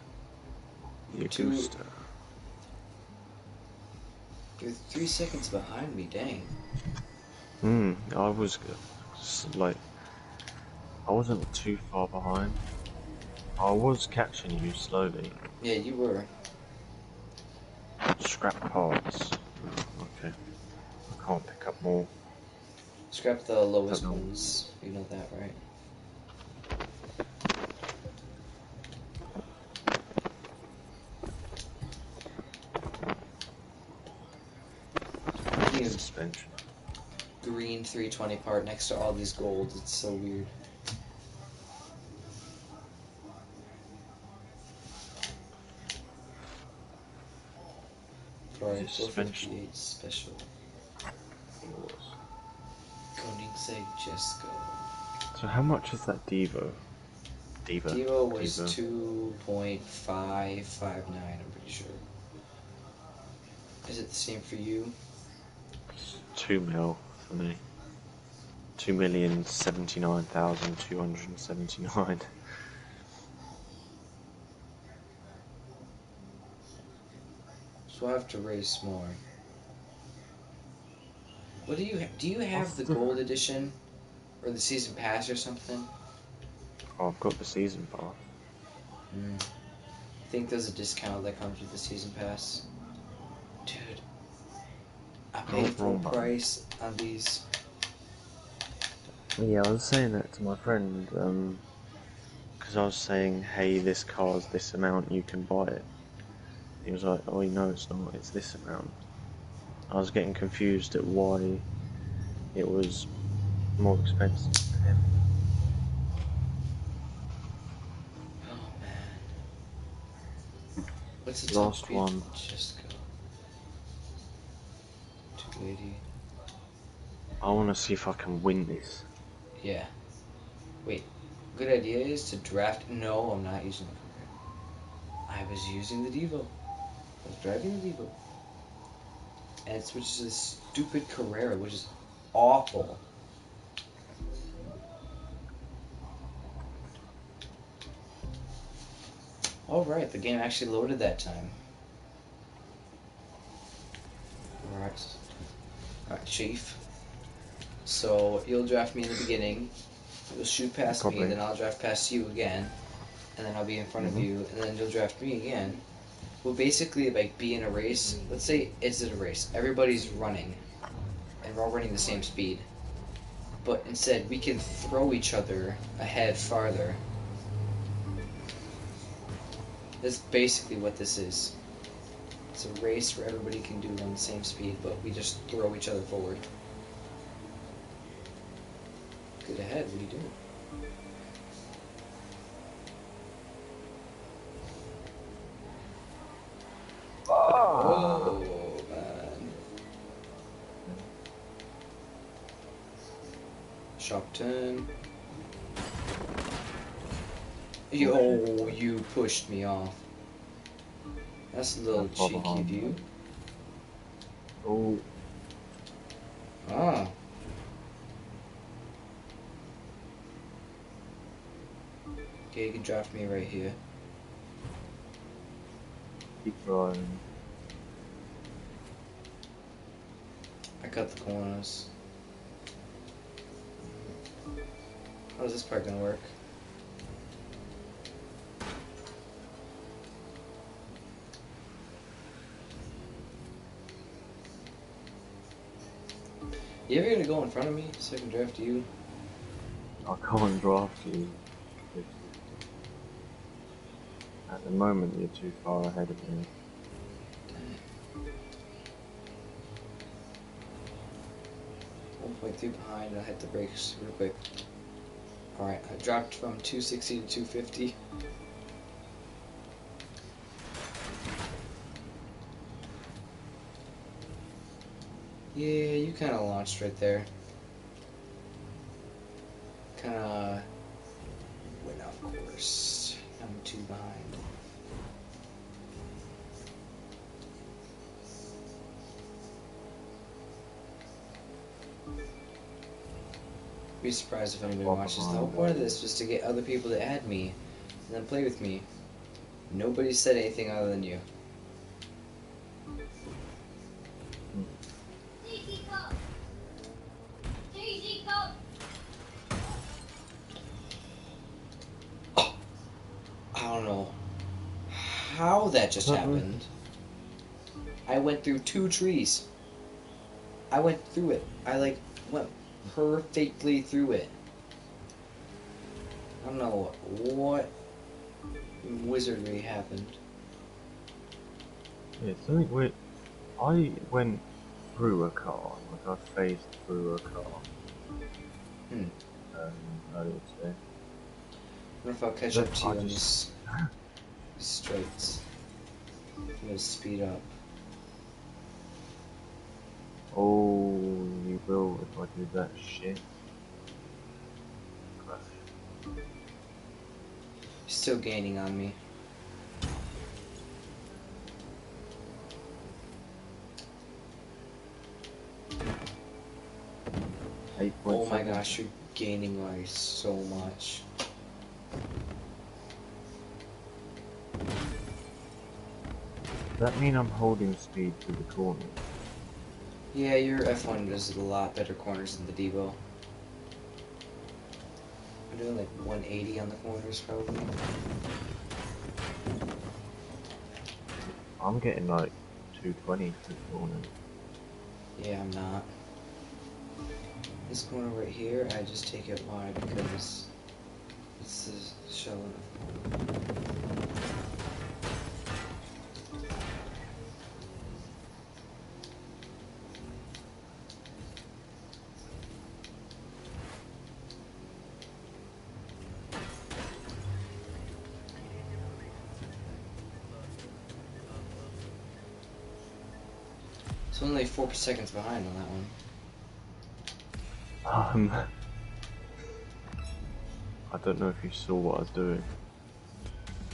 The Two- Augusta. You're 3 seconds behind me, dang. I was like, I wasn't too far behind. I was catching you slowly. Yeah, you were. Scrap parts. Okay. I can't pick up more. Scrap the lowest Don't know. ones. You know that, right? You Suspension. green 320 part next to all these golds. It's so weird. Sorry, Suspension. 458 special. Koenigsegg Jesko. So how much is that Devo? Devo was 2.559, I'm pretty sure. Is it the same for you? 2 mil for me. 2,079,279. So I have to race more. What do you have the What's gold edition? Or the season pass or something? Oh, I've got the season pass. I think there's a discount that comes with the season pass. Dude, I paid full wrong button. price on these. Yeah, I was saying that to my friend, because I was saying, hey, this car's this amount, you can buy it. He was like, oh, no, it's not, it's this amount. I was getting confused at why it was more expensive for him. Oh man. What's the top Last speed? one. Just go. 280. I want to see if I can win this. Yeah. Wait. Good idea is to draft. No, I'm not using the Carrera. I was using the Devo. I was driving the Devo. And it switches to this stupid Carrera, which is awful. Alright, the game actually loaded that time. Alright, Chief. So, you'll draft me in the beginning. You'll shoot past me, Probably. then I'll draft past you again. And then I'll be in front of you, and then you'll draft me again. We'll basically, like, be in a race. Let's say it's a race. Everybody's running. And we're all running the same speed. But instead, we can throw each other ahead farther. That's basically what this is. It's a race where everybody can do run the same speed, but we just throw each other forward. Get ahead, what are you doing? Oh, man. Sharp turn. Yo, you pushed me off. That's a little cheeky of you. Oh, Ah. Okay, you can draft me right here. keep driving. I cut the corners. How's this part gonna work? You ever gonna go in front of me so I can draft you? I can't draft you. At the moment, you're too far ahead of me. 1.2 behind, I hit the brakes real quick. Alright, I dropped from 260 to 250. Yeah, you kind of launched right there. Kind of went off course. I'm 2 behind. Be surprised if anybody watches. The whole point of this was to get other people to add me and then play with me. Nobody said anything other than you. I don't know how that just happened. I went through 2 trees. I went through it. I like went perfectly through it. I don't know what wizardry happened. Yeah, something weird. I went through a car, like I phased through a car. Earlier today. I wonder if I'll catch up to you on these straights. I'm gonna speed up. Oh, you will if I do that shit. Crash. You're still gaining on me. Oh my gosh, you're gaining by so much. Does that mean I'm holding speed through the corner? Yeah, your F1 does a lot better corners than the Devo. I'm doing like 180 on the corners probably. I'm getting like 220 for the corner. Yeah, I'm not. This corner right here, I just take it wide because it's the shallow enough corner. It's only like 4 seconds behind on that one. I don't know if you saw what I was doing.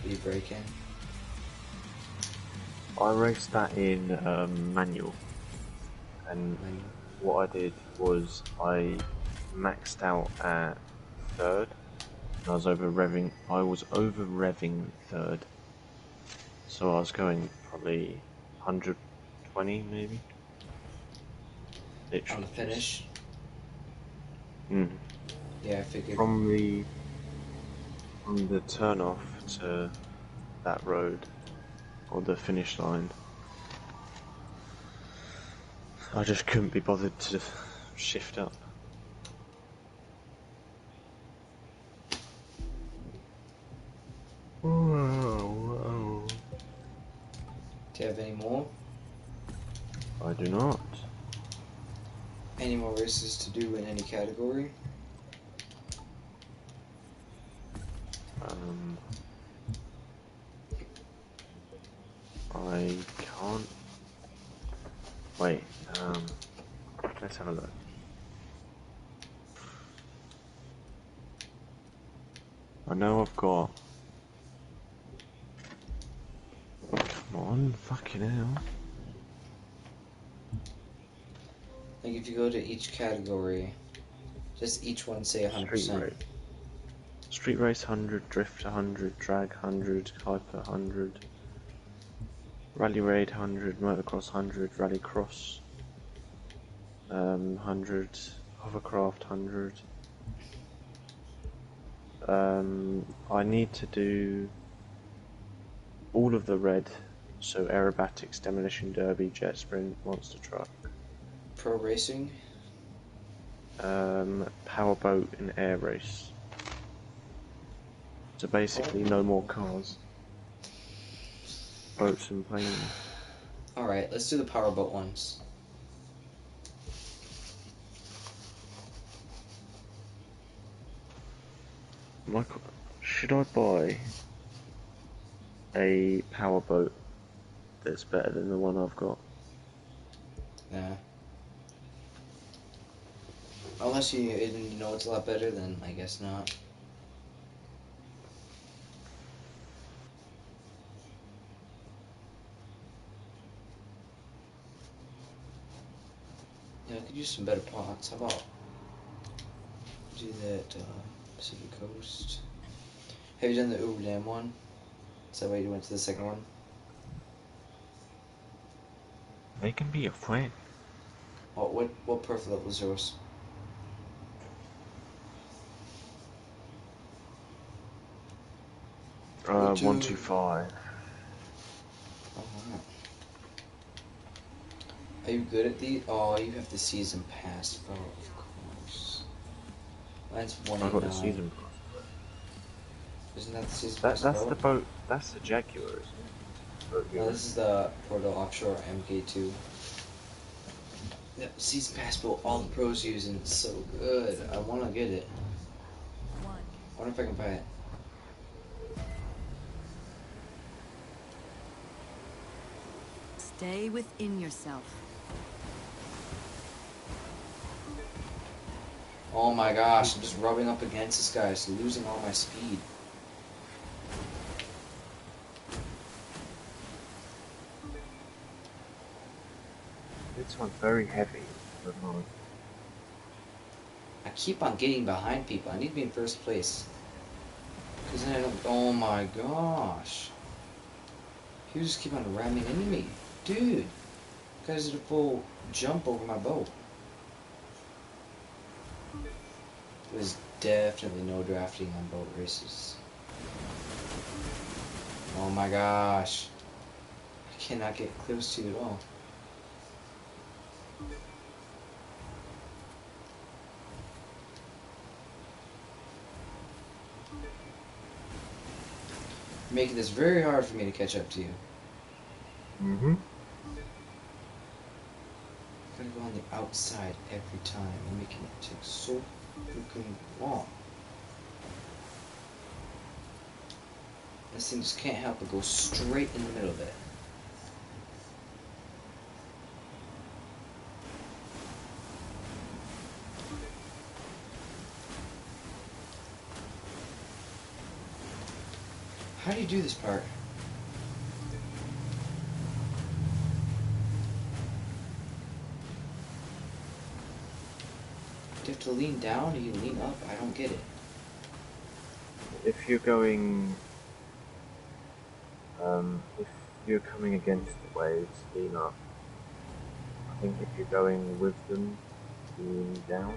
Are you breaking? I raced that in manual, and what I did was I maxed out at third. And I was over revving third, so I was going probably 120 maybe. On the finish? Mm. Yeah, I figured. From the turn off to that road, or the finish line, I just couldn't be bothered to shift up. Whoa. Do you have any more? I do not. Any more races to do in any category? I can't. Wait, let's have a look. I know I've got. Come on, fucking hell. Like if you go to each category, just each one say 100%. Street race 100, drift 100, drag 100, hyper 100, rally raid 100, motocross 100, rally cross 100, hovercraft 100. I need to do all of the red, so aerobatics, demolition derby, jet sprint, monster truck. Pro racing? Powerboat and air race. So basically no more cars. Boats and planes. Alright, let's do the powerboat ones. Michael, should I buy a powerboat that's better than the one I've got? Nah. Unless you know it's a lot better, then I guess not. Yeah, I could use some better pots. How about do that Pacific Coast? Have you done the Uber Dam one? Is that why you went to the second one? They can be a friend. What perf level was yours? Uh, 125. Oh, wow. Are you good at these? Oh, you have the season pass. Oh, of course. Mine's I got 189. the season. Isn't that the season pass? That's the boat. That's the Jaguar, isn't it? No, this is the Porto Offshore MK2. Yeah, season pass boat. All the pros use and it's so good. I want to get it. I wonder if I can buy it. Stay within yourself. Oh my gosh, I'm just rubbing up against this guy, so losing all my speed. This one's very heavy. But mine. I keep on getting behind people. I need to be in first place. Because then I don't... Oh my gosh. You just keep on ramming into me. Dude. Guys did a full jump over my boat. It was definitely no drafting on boat races. Oh my gosh. I cannot get close to you at all. You're making this very hard for me to catch up to you. Mm-hmm. I'm gonna go on the outside every time and making it take so freaking long. This thing just can't help but go straight in the middle of it. How do you do this part? Do you have to lean down or you lean up? I don't get it. If you're going, if you're coming against the waves, lean up. I think if you're going with them, lean down.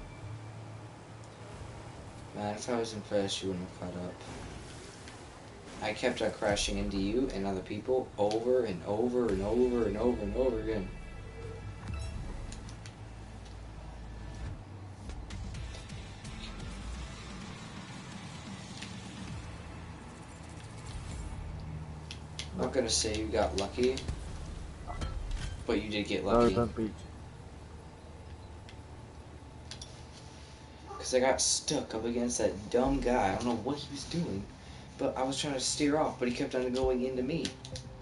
Man, if I was in first, you wouldn't have caught up. I kept on crashing into you and other people over and over and over and over and over again. I'm not gonna say you got lucky, but you did get lucky. No, don't beat. Because I got stuck up against that dumb guy. I don't know what he was doing, but I was trying to steer off, but he kept on going into me.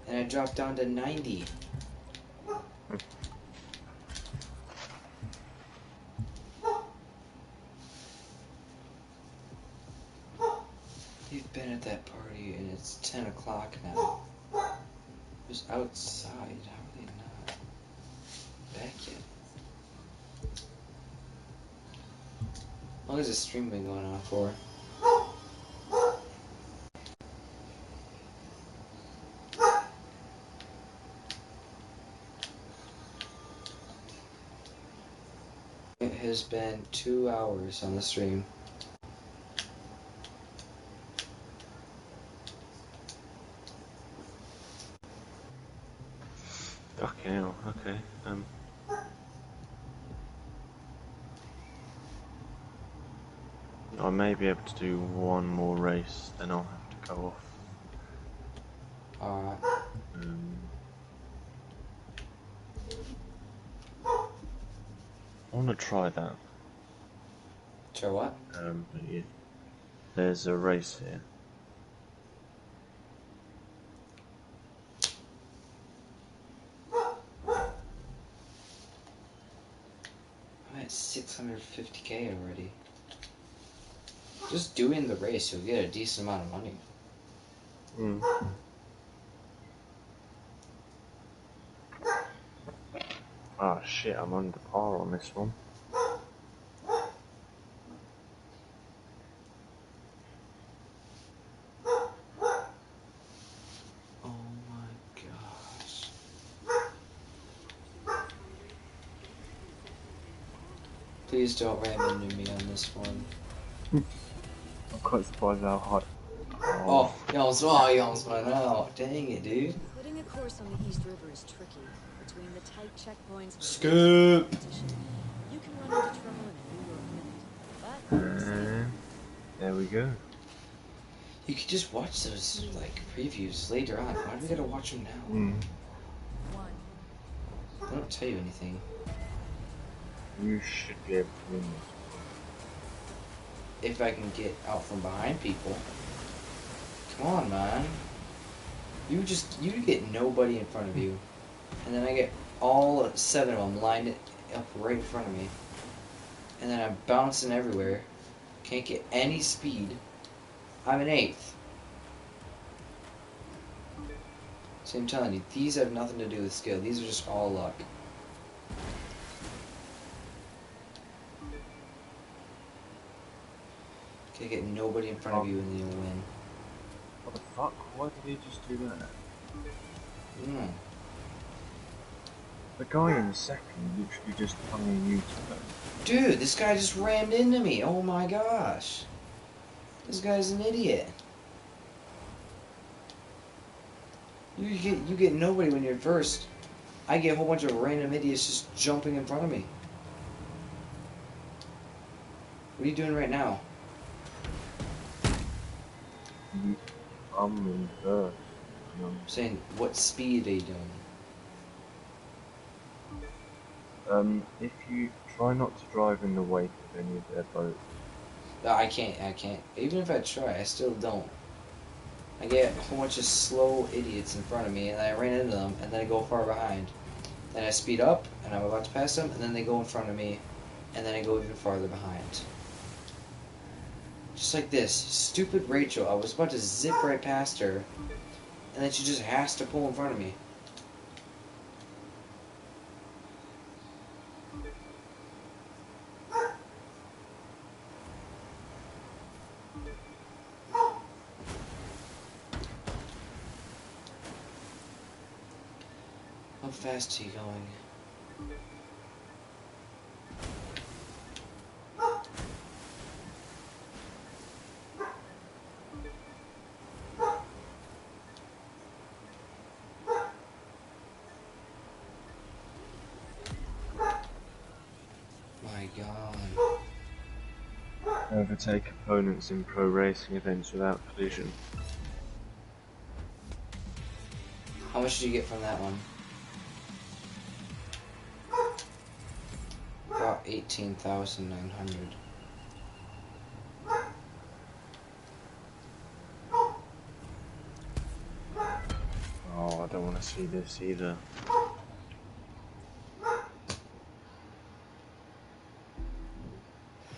And I dropped down to 90. You've been at that party and it's 10 o'clock now. It was outside. How are they not back yet? How long has this stream been going on for? It has been 2 hours on the stream. Fucking hell, okay. I may be able to do one more race, then I'll have to go off. Alright. I want to try that. Try what? But yeah. There's a race here. I'm at 650k already. Just doing the race, you'll get a decent amount of money. Ah shit, I'm under par on this one. Oh my gosh. Please don't ram into me on this one. I'm quite surprised how hard. Oh, you almost went out. Dang it, dude. Putting a course on the East River is tricky. Between the tight checkpoints, Scoop. you can run into trouble in a New York minute. But There we go. You could just watch those like previews later on. Why do we gotta watch them now? They don't tell you anything. You should be able to win this. If I can get out from behind people. Come on, man. You get nobody in front of you. And then I get all 7 of them lined up right in front of me. And then I'm bouncing everywhere. Can't get any speed. I'm an 8th. So I'm telling you, these have nothing to do with skill. These are just all luck. Can't get nobody in front of you and then you'll win. What the fuck? Why did he just do that? The guy in second literally just hung a U-turn. Dude, this guy just rammed into me. Oh my gosh. This guy's an idiot. You get nobody when you're first. I get a whole bunch of random idiots just jumping in front of me. What are you doing right now? I'm in first. I'm saying, what speed are you doing? If you try not to drive in the wake of any of their boats. No, I can't. Even if I try, I still don't. I get a whole bunch of slow idiots in front of me, and I ran into them, and then I go far behind. Then I speed up, and I'm about to pass them, and then they go in front of me, and then I go even farther behind. Just like this. Stupid Rachel. I was about to zip right past her, and then she just has to pull in front of me. How fast are you going? My God. Overtake opponents in pro racing events without collision. How much did you get from that one? About 18,900. Oh, I don't want to see this either.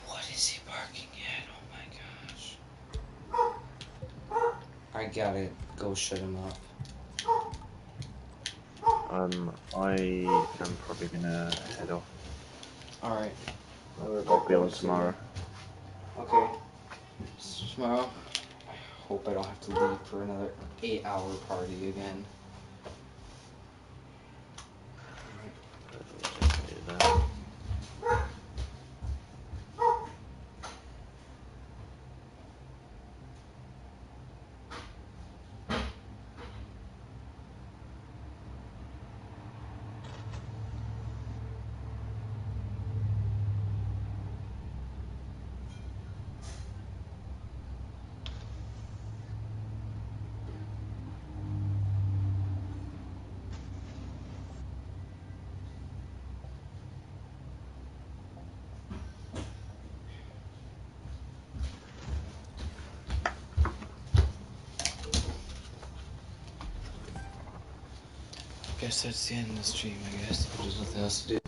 What is he barking at? Oh my gosh. I gotta go shut him up. I am probably gonna head off. Alright. I'll be on tomorrow. Okay. Tomorrow, I hope I don't have to leave for another 8-hour party again. Guess that's the end of the stream, I guess. There's nothing else to do.